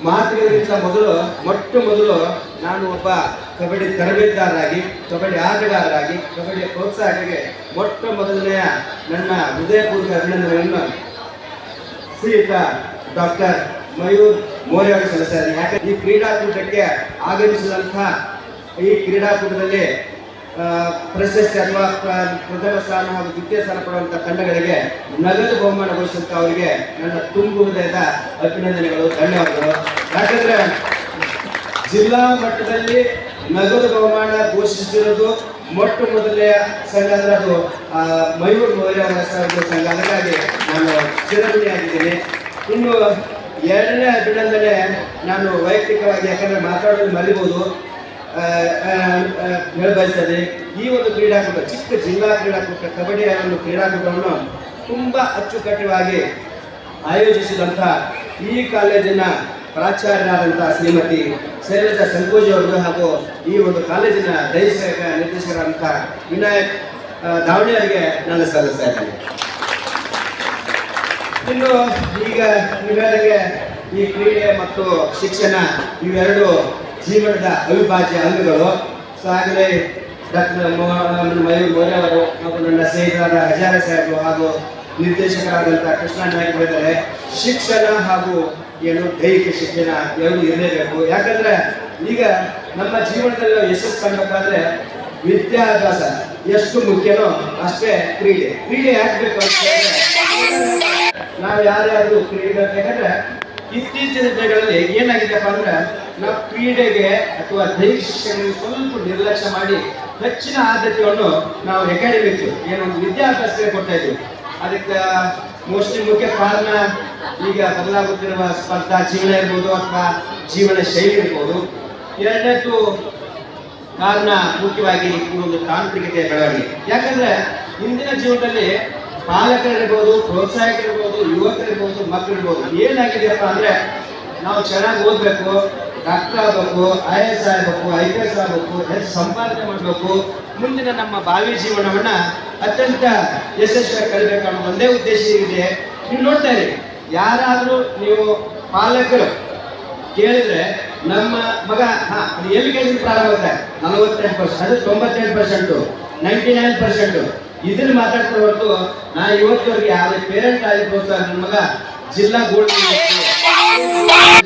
ಮಾತುಗಳಿಗಿಂತ ಮೊದಲು ನಾನು ಒಬ್ಬ ಕಬಡ್ಡಿ ತರಬೇತುದಾರರಾಗಿ, ಕಬಡ್ಡಿ ಆಟಗಾರರಾಗಿ, ಕಬಡ್ಡಿಯ ಪ್ರೋತ್ಸಾಹಕ್ಕೆ ಮೊದಲನೆಯ ನನ್ನ ಹೃದಯಪೂರ್ವಕ ಅಭಿನಂದನೆಯನ್ನು ಶ್ರೀಯುತ ಡಾಕ್ಟರ್ ಮಯೂರ್ ಮೋರೆ ಅವರು ಸಲ್ಲಿಸಿದ್ದಾರೆ. ಯಾಕಂದರೆ ಈ ಕ್ರೀಡಾಕೂಟಕ್ಕೆ ಆಗಮಿಸಿದಂಥ ಈ ಕ್ರೀಡಾಕೂಟದಲ್ಲಿ ಪ್ರಶಸ್ತಿ ಅಥವಾ ಪ್ರಥಮ ಸ್ಥಾನ ಹಾಗೂ ದ್ವಿತೀಯ ಸ್ಥಾನ ಪಡುವಂಥ ತಂಡಗಳಿಗೆ ನಗದು ಬಹುಮಾನ ಘೋಷಿಸಿದಂಥ ಅವರಿಗೆ ನನ್ನ ತುಂಬು ಹೃದಯದ ಅಭಿನಂದನೆಗಳು, ಧನ್ಯವಾದಗಳು. ಯಾಕಂದರೆ ಜಿಲ್ಲಾ ಮಟ್ಟದಲ್ಲಿ ನಗದು ಬಹುಮಾನ ಘೋಷಿಸಿರೋದು ಮೊದಲನೆಯ ಸಂಘ ಅಂದರೆ ಅದು ಮಯೂರ್ ಮೋರೆ ಅವರ ಸಂಘ. ಹಾಗಾಗಿ ನಾನು ಚಿರಋಣಿಯಾಗಿದ್ದೀನಿ. ಇನ್ನು ಎರಡನೇ ಅಭಿನಂದನೆ ನಾನು ವೈಯಕ್ತಿಕವಾಗಿ, ಯಾಕಂದರೆ ಮಾತಾಡೋದು ಮರಿಬೋದು, ಹೇಳಬಯಸ್ತದೆ. ಈ ಒಂದು ಕ್ರೀಡಾಕೂಟ, ಚಿಕ್ಕ ಜಿಲ್ಲಾ ಕ್ರೀಡಾಕೂಟ, ಕಬಡ್ಡಿಯ ಒಂದು ಕ್ರೀಡಾಕೂಟವನ್ನು ತುಂಬ ಅಚ್ಚುಕಟ್ಟುವಾಗಿ ಆಯೋಜಿಸಿದಂಥ ಈ ಕಾಲೇಜಿನ ಪ್ರಾಚಾರ್ಯರಾದಂಥ ಶ್ರೀಮತಿ ಶೈಲಜಾ ಸಂಕೋಜ್ ಅವರು, ಹಾಗೂ ಈ ಒಂದು ಕಾಲೇಜಿನ ದೈಹಿಕ ನಿರ್ದೇಶಕರಾದಂಥ ವಿನಾಯಕ್ ದಾವಣಿಯವರಿಗೆ ನಾನು ಸಲ್ಲಿಸ್ತಾ ಇದ್ದೇನೆ. ಇನ್ನು ಈಗ ನೀವೆಲ್ಲರಿಗೆ ಈ ಕ್ರೀಡೆ ಮತ್ತು ಶಿಕ್ಷಣ ಇವೆರಡು ಜೀವನದ ಅವಿಭಾಜ್ಯ ಅಂಗಗಳು. ಸೊ ಆಗಲೇ ಡಾಕ್ಟರ್ ಮಯೂರ್ ಮೋರೆ ಅವರು ಹಾಗೂ ನನ್ನ ಸ್ನೇಹಿತರಾದ ಹಜಾರೆ ಸಾಹೇಬರು ಹಾಗೂ ನಿರ್ದೇಶಕರಾದಂಥ ಕೃಷ್ಣ ನಾಯಕ್ ಹೇಳಿದ್ದಾರೆ, ಶಿಕ್ಷಣ ಹಾಗೂ ದೈಹಿಕ ಶಿಕ್ಷಣ ಎರಡು ಇರಲೇಬೇಕು. ಯಾಕಂದ್ರೆ ಈಗ ನಮ್ಮ ಜೀವನದಲ್ಲಿ ನಾವು ಯಶಸ್ಸು ಕಾಣಬೇಕಾದ್ರೆ ವಿದ್ಯಾಭ್ಯಾಸ ಎಷ್ಟು ಮುಖ್ಯನೋ ಅಷ್ಟೇ ಕ್ರೀಡೆ ಯಾಕಬೇಕು ಅಂತ ನಾವು ಯಾರ್ಯಾರು ಕ್ರೀಡೆ ಯಾಕಂದ್ರೆ ಇತ್ತೀಚಿನ ದಿನಗಳಲ್ಲಿ ಏನಾಗಿದೆಪ್ಪ ಅಂದ್ರೆ ನಾವು ಕ್ರೀಡೆಗೆ ಅಥವಾ ದೈಹಿಕ ಶಿಕ್ಷಣಕ್ಕೆ ಸ್ವಲ್ಪ ನಿರ್ಲಕ್ಷ್ಯ ಮಾಡಿ ಹೆಚ್ಚಿನ ಆದ್ಯತೆಯನ್ನು ನಾವು ಅಕಾಡೆಮಿಕ್ ವಿದ್ಯಾಭ್ಯಾಸಕ್ಕೆ ಕೊಡ್ತಾ ಇದ್ದೀವಿ. ಅದಕ್ಕೆ ಮೋಸ್ಟ್ಲಿ ಮುಖ್ಯ ಕಾರಣ ಈಗ ಬದಲಾಗುತ್ತಿರುವ ಸ್ಪರ್ಧಾ ಜೀವನ ಇರ್ಬೋದು ಅಥವಾ ಜೀವನ ಶೈಲಿ ಇರ್ಬೋದು. ಎರಡನೇದು ಕಾರಣ ಮುಖ್ಯವಾಗಿ ಒಂದು ತಾಂತ್ರಿಕತೆಯ ಬೆಳವಣಿಗೆ. ಯಾಕಂದ್ರೆ ಇಂದಿನ ಜೀವನದಲ್ಲಿ ಪಾಲಕರಿರ್ಬೋದು, ಪ್ರೋತ್ಸಾಹಕರಿರ್ಬೋದು, ಯುವಕರಿರ್ಬೋದು, ಮಕ್ಕಳಿರ್ಬೋದು, ಏನಾಗಿದೆಯಪ್ಪ ಅಂದ್ರೆ ನಾವು ಚೆನ್ನಾಗಿ ಓದಬೇಕು, ಡಾಕ್ಟರ್ ಆಗಬೇಕು, IAS ಆಗಬೇಕು, IPS ಆಗಬೇಕು, ಹೆಚ್ಚು ಸಂಪಾದನೆ ಮಾಡಬೇಕು, ಮುಂದಿನ ನಮ್ಮ ಭಾವಿ ಜೀವನವನ್ನ ಅತ್ಯಂತ ಯಶಸ್ವಿಯಾಗಿ ಕಲಿಬೇಕು ಅನ್ನೋ ಒಂದೇ ಉದ್ದೇಶ ಇದೆ. ನೀವು ನೋಡ್ತಾ ಇರಿ, ಯಾರಾದ್ರೂ ನೀವು ಪಾಲಕರು ಕೇಳಿದ್ರೆ ನಮ್ಮ ಮಗ ಅದು ಎಲ್ಲಿ ಕೇಳಿದ್ರೆ ಪ್ರಾರಂಭ ಆಗುತ್ತೆ 48%, ಅದು 98%, 99% ಇದನ್ನ ಮಾತಾಡ್ತಾ ಹೊರತು ನಾ ಇವತ್ತವರೆಗೆ ಯಾವುದೇ ಪೇರೆಂಟ್ ಆಗಿರ್ಬೋದು ನನ್ನ ಮಗ ಜಿಲ್ಲಾ ಗೋಲ್ಡ್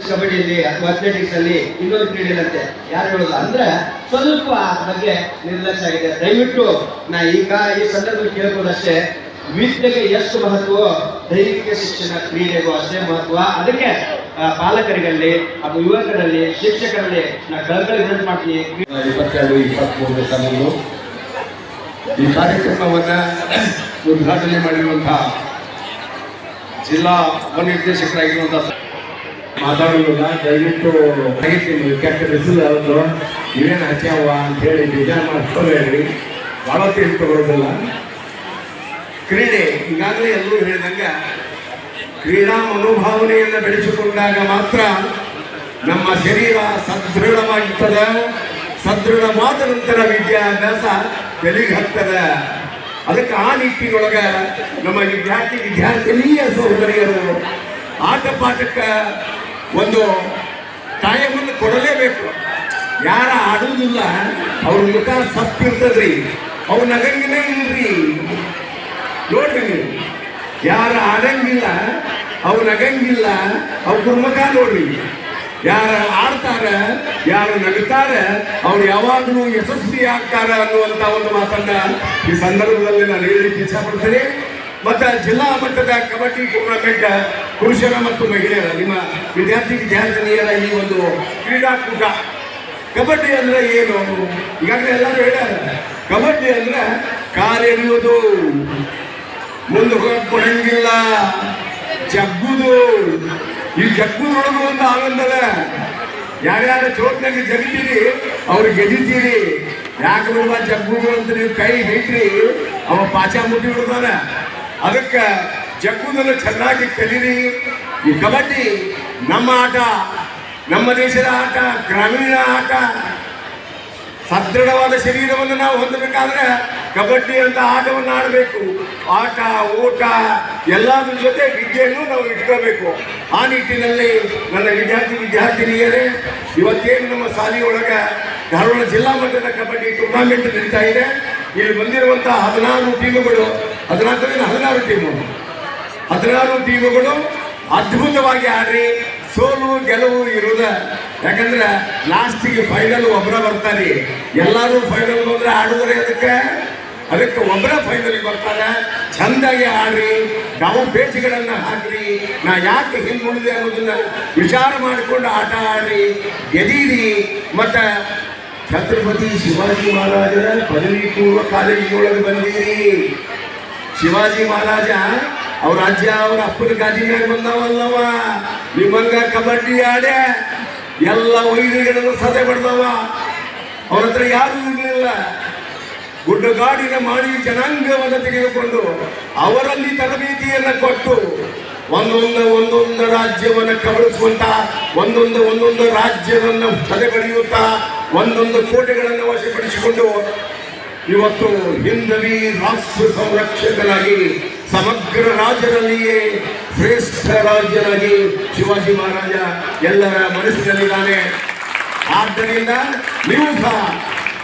ಕಬಡ್ಡಿಯಲ್ಲಿ ಅಥವಾ ಅಥ್ಲೆಟಿಕ್ಸ್ ಅಲ್ಲಿ ಇನ್ನೊಂದು ಕ್ರೀಡೆಯಂತೆ ಯಾರು ಹೇಳೋದು ಅಂದ್ರೆ ಸ್ವಲ್ಪ ಬಗ್ಗೆ ನಿರ್ಲಕ್ಷ್ಯ ಆಗಿದೆ. ದಯವಿಟ್ಟು ನಾ ಈಗ ಈ ಸಂದರ್ಭದಲ್ಲಿ ಕೇಳ್ಬೋದಷ್ಟೇ, ವಿದ್ಯೆಗೆ ಎಷ್ಟು ಮಹತ್ವ ದೈಹಿಕ ಶಿಕ್ಷಣ ಕ್ರೀಡೆಗೂ ಅಷ್ಟೇ ಮಹತ್ವ. ಅದಕ್ಕೆ ಪಾಲಕರಿಗಲ್ಲಿ ಹಾಗೂ ಯುವಕರಲ್ಲಿ ಶಿಕ್ಷಕರಲ್ಲಿ ನಾ ಕಳಕಳಿ ವಿನಂತಿ ಮಾಡ್ತೀನಿ. 22-23 ಸಾಲಿನ ಈ ಕಾರ್ಯಕ್ರಮವನ್ನು ಉದ್ಘಾಟನೆ ಮಾಡಿರುವಂತಹ ಜಿಲ್ಲಾ ಉಪನಿರ್ದೇಶಕರಾಗಿರುವಂತಹ ಮಾತಾಡೋದಿಲ್ಲ, ದಯವಿಟ್ಟು ಕೆಟ್ಟ ಹೆಸರು ಯಾವುದು ಇವೇನು ಹಚ್ಚಾವ ಅಂತ ಹೇಳಿ ಬೇಜಾರು ಮಾಡ್ಕೋಬೇಡ್ರಿ, ಭಾಳ ತೀರ್ಪು ತಗೊಳ್ಳೋದಿಲ್ಲ. ಕ್ರೀಡೆ ಈಗಾಗಲೇ ಎಲ್ಲರೂ ಹೇಳಿದಂಗೆ ಕ್ರೀಡಾ ಮನೋಭಾವನೆಯನ್ನು ಬೆಳೆಸಿಕೊಂಡಾಗ ಮಾತ್ರ ನಮ್ಮ ಶರೀರ ಸದೃಢವಾಗಿರ್ತದೆ. ಸದೃಢವಾದ ನಂತರ ವಿದ್ಯಾಭ್ಯಾಸ ತೆಲಿಗೆ ಹತ್ತದ. ಅದಕ್ಕೆ ಆ ನಿಟ್ಟಿನೊಳಗೆ ನಮ್ಮ ವಿದ್ಯಾರ್ಥಿನಿಯ ಸಹೋದರಿಯರು ಆಟ ಪಾಠಕ್ಕೆ ಒಂದು ಟೈಮನ್ನು ಕೊಡಲೇಬೇಕು. ಯಾರ ಆಡುವುದಿಲ್ಲ ಅವ್ರ ಮುಖ ಸಪ್ಪಿರ್ತದ್ರಿ, ಅವ್ರು ನಗಂಗಿನೇ ಇಲ್ರಿ. ನೋಡ್ರಿ ನೀವು, ಯಾರು ಆಡಂಗಿಲ್ಲ ಅವ್ರು ನಗಂಗಿಲ್ಲ, ಅವ್ರ ಮುಖ ನೋಡ್ರಿ. ಯಾರು ಆಡ್ತಾರ, ಯಾರು ನಗುತ್ತಾರ, ಅವ್ರು ಯಾವಾಗಲೂ ಯಶಸ್ವಿ ಆಗ್ತಾರ ಅನ್ನುವಂಥ ಒಂದು ಮಾತನ್ನ ಈ ಸಂದರ್ಭದಲ್ಲಿ ನಾನು ಹೇಳಲಿಕ್ಕೆ ಇಚ್ಛಪಡ್ತೀನಿ. ಮತ್ತು ಜಿಲ್ಲಾ ಮಟ್ಟದ ಕಬಡ್ಡಿ ಟೂರ್ನಮೆಂಟ್ ಪುರುಷರ ಮತ್ತು ಮಹಿಳೆಯರ ನಿಮ್ಮ ವಿದ್ಯಾರ್ಥಿನಿಯರ ಈ ಒಂದು ಕ್ರೀಡಾಕೂಟ. ಕಬಡ್ಡಿ ಅಂದ್ರೆ ಏನು? ಈಗಾಗಲೇ ಎಲ್ಲರೂ ಹೇಳ್ಯಾರ. ಕಬಡ್ಡಿ ಅಂದ್ರೆ ಕಾಲೆಳೆಯುವುದು, ಮುಂದೆ ಹೋಗಕ್ಕೆ ಕೊಡಂಗಿಲ್ಲ, ಜಗ್ಗುದು. ಈ ಜಗ್ಗುದೊಳಗೂ ಒಂದು ಆನಂದದ. ಯಾರ್ಯಾರ ಚೋಟ್ನಾಗ ಜಗಿತೀರಿ ಅವ್ರಿಗೆ ಗೆದ್ದಿದ್ದೀರಿ. ಯಾಕೆ ಬಿಡುವ ಜಗ್ಗುದು ಅಂತ ನೀವು ಕೈ ಹಿಟ್ರಿ, ಅವ ಪಾಚ ಮುಟ್ಟಿ ಬಿಡ್ತಾನ. ಅದಕ್ಕೆ ಜಗ್ಗುದನ್ನು ಚೆನ್ನಾಗಿ ಕಲೀರಿ. ಈ ಕಬಡ್ಡಿ ನಮ್ಮ ಆಟ, ನಮ್ಮ ದೇಶದ ಆಟ, ಗ್ರಾಮೀಣ ಆಟ. ಸದೃಢವಾದ ಶರೀರವನ್ನು ನಾವು ಹೊಂದಬೇಕಾದ್ರೆ ಕಬಡ್ಡಿ ಅಂತ ಆಟವನ್ನು ಆಡಬೇಕು. ಆಟ, ಓಟ ಎಲ್ಲದ್ರ ಜೊತೆ ವಿದ್ಯೆಯನ್ನು ನಾವು ಇಟ್ಕೋಬೇಕು. ಆ ನಿಟ್ಟಿನಲ್ಲಿ ನನ್ನ ವಿದ್ಯಾರ್ಥಿನಿಯರೇ, ಇವತ್ತೇನು ನಮ್ಮ ಶಾಲೆಯೊಳಗೆ ಧಾರವಾಡ ಜಿಲ್ಲಾ ಮಟ್ಟದ ಕಬಡ್ಡಿ ಟೂರ್ನಾಮೆಂಟ್ ನಡೀತಾ ಇದೆ. ಇಲ್ಲಿ ಬಂದಿರುವಂಥ 16 ಟೀಮುಗಳು, 16 ಟೀಮುಗಳು ಅದ್ಭುತವಾಗಿ ಆಡ್ರಿ. ಸೋಲು ಗೆಲುವು ಇರುವುದ. ಯಾಕಂದ್ರೆ ಲಾಸ್ಟಿಗೆ ಫೈನಲ್ ಒಬ್ಬರ ಬರ್ತಾರೆ. ಎಲ್ಲರೂ ಫೈನಲ್ ಹೋದ್ರೆ ಆಡುದರೆ ಅದಕ್ಕೆ ಒಬ್ಬರ ಫೈನಲ್ಗೆ ಬರ್ತಾರೆ. ಚಂದಾಗಿ ಆಡ್ರಿ, ನಾವು ಬೇಜಗಳನ್ನು ಹಾಕ್ರಿ. ನಾ ಯಾಕೆ ಹಿಂದೆ ಉಳಿದೆ ಅನ್ನೋದನ್ನ ವಿಚಾರ ಮಾಡಿಕೊಂಡು ಆಟ ಆಡ್ರಿ, ಗೆದೀರಿ. ಮತ್ತು ಛತ್ರಪತಿ ಶಿವಾಜಿ ಮಹಾರಾಜರ ಪದವಿ ಪೂರ್ವ ಕಾಲೇಜಿನೊಳಗೆ ಬಂದೀರಿ. ಶಿವಾಜಿ ಮಹಾರಾಜ ಅವ್ರ ರಾಜ್ಯ ಅವ್ರ ಅಪ್ಪನ ಗಾದಿನಾಗ ಬಂದವಲ್ಲವ. ನಿಮ್ಮಂಗ ಕಬಡ್ಡಿ ಆಡೆ ಎಲ್ಲ ವೈರಿಗಳನ್ನು ಸದೆ ಬಡ್ದವ. ಅವ್ರ ಹತ್ರ ಯಾರೂ ಇರಲಿಲ್ಲ. ಗುಡ್ಡಗಾಡಿನ ಮಾಡಿ ಜನಾಂಗವನ್ನು ತೆಗೆದುಕೊಂಡು ಅವರಲ್ಲಿ ತರಬೇತಿಯನ್ನು ಕೊಟ್ಟು ಒಂದೊಂದು ರಾಜ್ಯವನ್ನು ಕಬಳಿಸುವಂತ, ಒಂದೊಂದು ರಾಜ್ಯವನ್ನು ಸದೆ ಬಡಿಯುತ್ತಾ ಒಂದೊಂದು ಕೋಟೆಗಳನ್ನು ವಶಪಡಿಸಿಕೊಂಡು ಇವತ್ತು ಹಿಂದವಿ ರಾಷ್ಟ್ರ ಸಂರಕ್ಷಕನಾಗಿ ಸಮಗ್ರ ರಾಜ್ಯದಲ್ಲಿಯೇ ಶ್ರೇಷ್ಠ ರಾಜ್ಯನಾಗಿ ಶಿವಾಜಿ ಮಹಾರಾಜ ಎಲ್ಲರ ಮನಸ್ಸಿನಲ್ಲಿದ್ದಾನೆ. ಆದ್ದರಿಂದ ನೀವು ಸಹ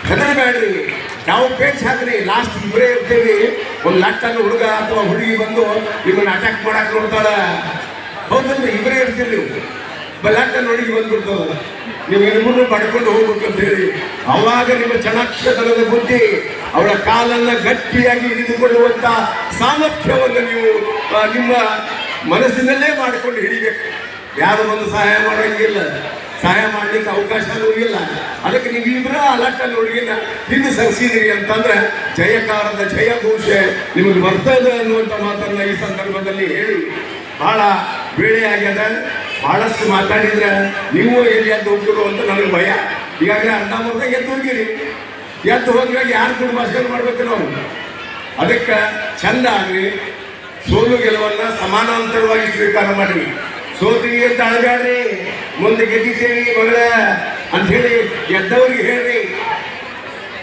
ಹೆದರಬೇಡ್ರಿ, ನಾವು ಪೇಚ್ ಹಾಕ್ರಿ, ಲಾಸ್ಟ್ ಇಬ್ಬರೇ ಇರ್ತೇವಿ. ಒಂದು ಲಟ್ಟನ್ನು ಹುಡುಗ ಅಥವಾ ಹುಡುಗಿ ಬಂದು ನಿಮ್ಮನ್ನು ಅಟ್ಯಾಕ್ ಮಾಡಕ್ಕೆ ನೋಡ್ತಾಳ, ಹೌದಂದ್ರೆ ಇಬ್ಬರೇ ಇರ್ತೀರಿ ನೀವು. ಲಟ್ಟನ್ನು ಹುಡುಗಿ ಬಂದ್ಬಿಡ್ತಾವ, ನೀವು ಇಬ್ಬರು ಪಡ್ಕೊಂಡು ಹೋಗ್ಬೇಕು ಅಂತ ಹೇಳಿ. ಅವಾಗ ನಿಮ್ಮ ಚಾಣಾಕ್ಷತನದ ಬುದ್ಧಿ, ಅವಳ ಕಾಲನ್ನ ಗಟ್ಟಿಯಾಗಿ ಹಿಡಿದುಕೊಳ್ಳುವಂತ ಸಾಮರ್ಥ್ಯವನ್ನು ನೀವು ನಿಮ್ಮ ಮನಸ್ಸಿನಲ್ಲೇ ಮಾಡಿಕೊಂಡು ಹಿಡಿಬೇಕು. ಯಾರು ಒಂದು ಸಹಾಯ ಮಾಡೋಂಗಿಲ್ಲ, ಸಹಾಯ ಮಾಡ್ಲಿಕ್ಕೆ ಅವಕಾಶನೂ ಇಲ್ಲ. ಅದಕ್ಕೆ ನೀವು ಇಬ್ಬರು ಆ ಲಟ್ಟನ್ನು ಹುಡುಗಿನ ಹಿಂದೆ ಸರಿಸಿದಿರಿ ಅಂತಂದ್ರೆ ಜಯಕಾರದ ಜಯಘೋಷ ನಿಮಗೆ ಬರ್ತದೆ ಅನ್ನುವಂಥ ಮಾತನ್ನ ಈ ಸಂದರ್ಭದಲ್ಲಿ ಹೇಳಿ, ಬಹಳ ಬೇಳೆ ಆಗ್ಯದ. ಬಹಳಷ್ಟು ಮಾತಾಡಿದ್ರೆ ನೀವು ಎಲ್ಲಿ ಎದ್ದು ಹೋಗ್ತಿರೋ ಅಂತ ನನಗೆ ಭಯ. ಈಗಾಗಲೇ ಅರ್ಧಂಬರ್ಧ ಎದ್ದು ಹೋಗಿರಿ, ಎದ್ದು ಹೋಗಿವಾಗ ಯಾರು ಕೂಡ ಭಾಷಣ ಮಾಡ್ಬೇಕು ನಾವು. ಅದಕ್ಕೆ ಚಂದ ಆಗ್ರಿ, ಸೋಲು ಗೆಲುವನ್ನ ಸಮಾನಾಂತರವಾಗಿ ಸ್ವೀಕಾರ ಮಾಡಿ. ಸೋತಿವಿ ಅಂತ ಅಳಗಾಡ್ರಿ, ಮುಂದೆ ಗೆದ್ದಿದ್ದೇವಿ ಮಗಳ ಅಂತ ಹೇಳಿ ಎದ್ದವ್ರಿಗೆ ಹೇಳ್ರಿ.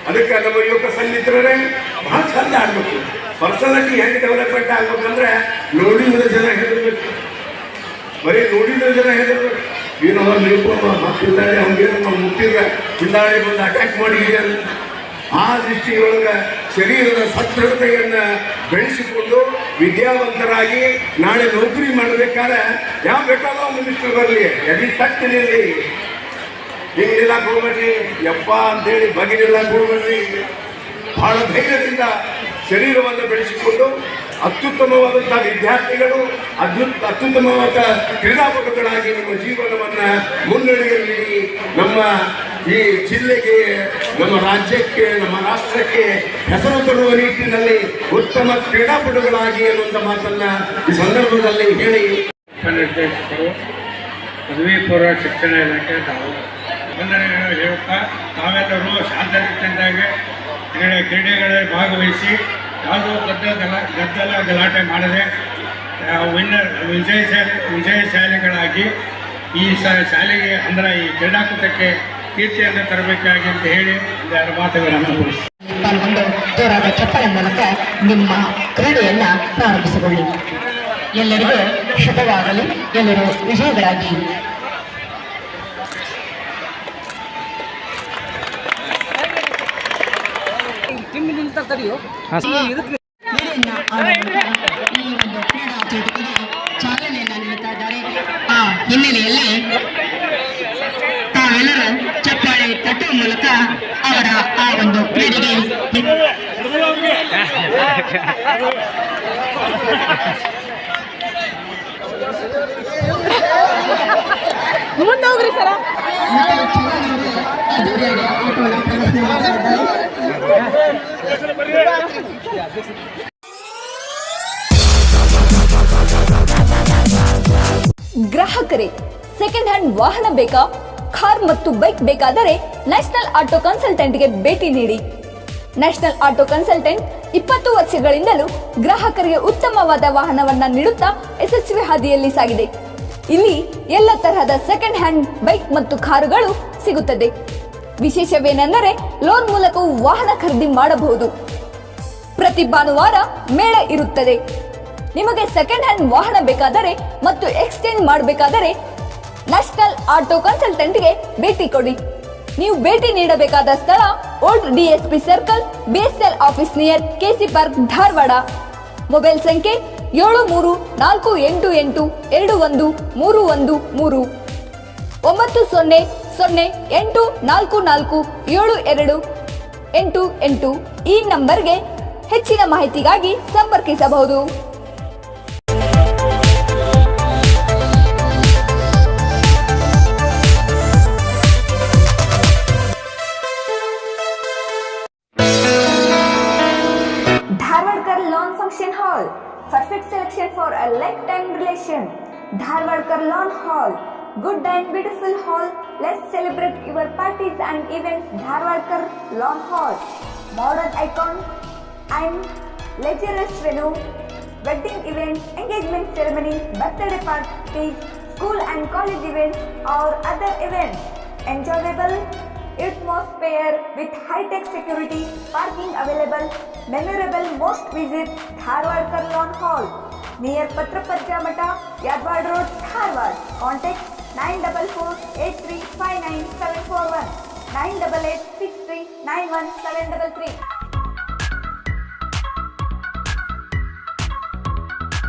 ಅದಕ್ಕೆ ನಮ್ಮ ಯುವಕ ಸನ್ನಿಹಿತರೇ ಬಹಳ ಚಂದ ಆಡ್ಬೇಕು. ಪರ್ಸನಾಲಿಟಿ ಹೆಂಗೆ ಡೆವಲಪ್ಮೆಂಟ್ ಆಗ್ಬೇಕಂದ್ರೆ ನೋಡಿದ ಜನ ಹೆದರ್ಬೇಕು, ಬರೀ ನೋಡಿದ ಜನ ಹೆದರ್ಬೇಕು. ಏನೋ ಮತ್ತಿದ್ದಾಳೆ ಅವ್ನಿಗೇನು ನಾವು ಮುಟ್ಟಿದ್ರೆ ಹಿಂದಾಳೆ ಬಂದು ಅಟ್ಯಾಕ್ ಮಾಡಿದ್ದಾರೆ. ಆ ದೃಷ್ಟಿಯೊಳಗೆ ಶರೀರದ ಸದೃಢತೆಯನ್ನು ಬೆಳೆಸಿಕೊಂಡು ವಿದ್ಯಾವಂತರಾಗಿ ನಾಳೆ ನೌಕರಿ ಮಾಡಬೇಕಾದ್ರೆ ಯಾವ ಬೇಕಾದ್ರೂ ಮಿನಿಸ್ಟರ್ ಬರಲಿ, ಎಲ್ಲಿ ತಟ್ಟು ನಿಲ್ಲಿ, ಹಿಂಗೆ ನಿಲ್ಲಕ್ಕೆ ಹೋಗ್ಬೇಡ್ರಿ ಯಪ್ಪ ಅಂತೇಳಿ ಬಗೆ ನಿಲ್ಲಕ್ಕೆ ಹೋಗ್ಬೇಡ್ರಿ. ಬಹಳ ಧೈರ್ಯದಿಂದ ಶರೀರವನ್ನು ಬೆಳೆಸಿಕೊಂಡು ಅತ್ಯುತ್ತಮವಾದಂಥ ವಿದ್ಯಾರ್ಥಿಗಳು, ಅತ್ಯುತ್ತಮವಾದ ಕ್ರೀಡಾಪಟುಗಳಾಗಿ ನಿಮ್ಮ ಜೀವನವನ್ನು ಮುನ್ನಡೆಯಲಿ. ನಮ್ಮ ಈ ಜಿಲ್ಲೆಗೆ, ನಮ್ಮ ರಾಜ್ಯಕ್ಕೆ, ನಮ್ಮ ರಾಷ್ಟ್ರಕ್ಕೆ ಹೆಸರು ತರುವ ನಿಟ್ಟಿನಲ್ಲಿ ಉತ್ತಮ ಕ್ರೀಡಾಪಟುಗಳಾಗಿ ಅನ್ನುವಂಥ ಮಾತನ್ನ ಈ ಸಂದರ್ಭದಲ್ಲಿ ಹೇಳಿ. ನಿರ್ದೇಶಕರು, ಪದವಿ ಪೂರ್ವ ಶಿಕ್ಷಣ ಇಲಾಖೆ ಹೇಳುತ್ತಾ, ತಾವೆಲ್ಲರೂ ಶಾಂತರಿತಂದಾಗಿ ಕ್ರೀಡೆಗಳಲ್ಲಿ ಭಾಗವಹಿಸಿ ಯಾವುದೋ ಗದ್ದಲ ಗಲಾಟೆ ಮಾಡದೆ ವಿಜಯಶಾಲಿಗಳಾಗಿ ಈ ಶಾಲೆಗೆ ಅಂದರೆ ಈ ಕ್ರೀಡಾಕೂಟಕ್ಕೆ ಕೀರ್ತಿಯನ್ನು ತರಬೇಕಾಗಿ ಅಂತ ಹೇಳಿ ಎರಡು ಮಾತುಗಳನ್ನು ಒಂದು ಜೋರಾದ ಚಪ್ಪಳೆ ಮೂಲಕ ನಿಮ್ಮ ಕ್ರೀಡೆಯನ್ನ ಪ್ರಾರಂಭಿಸಿಕೊಳ್ಳಿ. ಎಲ್ಲರಿಗೂ ಶುಭವಾಗಲಿ, ಎಲ್ಲರೂ ವಿಜಯಗಳಾಗಿ. ಈ ಒಂದು ಕ್ರೀಡಾ ಚಟುವಟಿಕೆಗೆ ಚಾಲನೆಯನ್ನ ನೀಡುತ್ತಾ ಇದ್ದಾರೆ. ಆ ಹಿನ್ನೆಲೆಯಲ್ಲಿ ತಾವೆಲ್ಲರೂ ಚಪ್ಪಾಳೆ ತಟ್ಟುವ ಮೂಲಕ ಅವರ ಆ ಒಂದು ಕ್ರೀಡೆಗೆ ಮುಂದೆ ಹೋಗ್ರಿ ಸರ. ಗ್ರಾಹಕರೇ, ಸೆಕೆಂಡ್ ಹ್ಯಾಂಡ್ ವಾಹನ ಬೇಕಾ? ಕಾರ್ ಮತ್ತು ಬೈಕ್ ಬೇಕಾದರೆ ನ್ಯಾಷನಲ್ ಆಟೋ ಕನ್ಸಲ್ಟೆಂಟ್ಗೆ ಭೇಟಿ ನೀಡಿ. ನ್ಯಾಷನಲ್ ಆಟೋ ಕನ್ಸಲ್ಟೆಂಟ್ 20 ವರ್ಷಗಳಿಂದಲೂ ಗ್ರಾಹಕರಿಗೆ ಉತ್ತಮವಾದ ವಾಹನವನ್ನ ನೀಡುತ್ತಾ ಯಶಸ್ವಿ ಹಾದಿಯಲ್ಲಿ ಸಾಗಿದೆ. ಇಲ್ಲಿ ಎಲ್ಲ ತರಹದ ಸೆಕೆಂಡ್ ಹ್ಯಾಂಡ್ ಬೈಕ್ ಮತ್ತು ಕಾರುಗಳು ಸಿಗುತ್ತದೆ. ವಿಶೇಷವೇನೆಂದರೆ ಲೋನ್ ಮೂಲಕವೂ ವಾಹನ ಖರೀದಿ ಮಾಡಬಹುದು. ಪ್ರತಿ ಭಾನುವಾರ ಮೇಳ ಇರುತ್ತದೆ. ನಿಮಗೆ ಸೆಕೆಂಡ್ ಹ್ಯಾಂಡ್ ವಾಹನ ಬೇಕಾದರೆ ಮತ್ತು ಎಕ್ಸ್ಚೇಂಜ್ ಮಾಡಬೇಕಾದರೆ ನ್ಯಾಷನಲ್ ಆಟೋ ಕನ್ಸಲ್ಟೆಂಟ್ಗೆ ಭೇಟಿ ಕೊಡಿ. ನೀವು ಭೇಟಿ ನೀಡಬೇಕಾದ ಸ್ಥಳ old DSP circle, BSL office near KC park, Dharwad. Mobile ಸಂಖ್ಯೆ 7348821313 9008447288. ಈ ನಂಬರ್ಗೆ ಹೆಚ್ಚಿನ ಮಾಹಿತಿಗಾಗಿ ಸಂಪರ್ಕಿಸಬಹುದು. Dharwadkar Lawn Function Hall, perfect selection for a lifetime relation. Dharwadkar Lawn Hall, good and beautiful hall. Let's celebrate your parties and events. Dharwadkar Lawn Hall, modern icon and luxurious venue, wedding events, engagement ceremony, birthday parties, school and college events or other events. Enjoyable atmosphere with high-tech security, parking available, memorable. Most visit Dharwadkar Lawn Hall near Patraparja Mata, Yadwad Road, Dharwad. Contact 944-8359-741, 988-6391-733.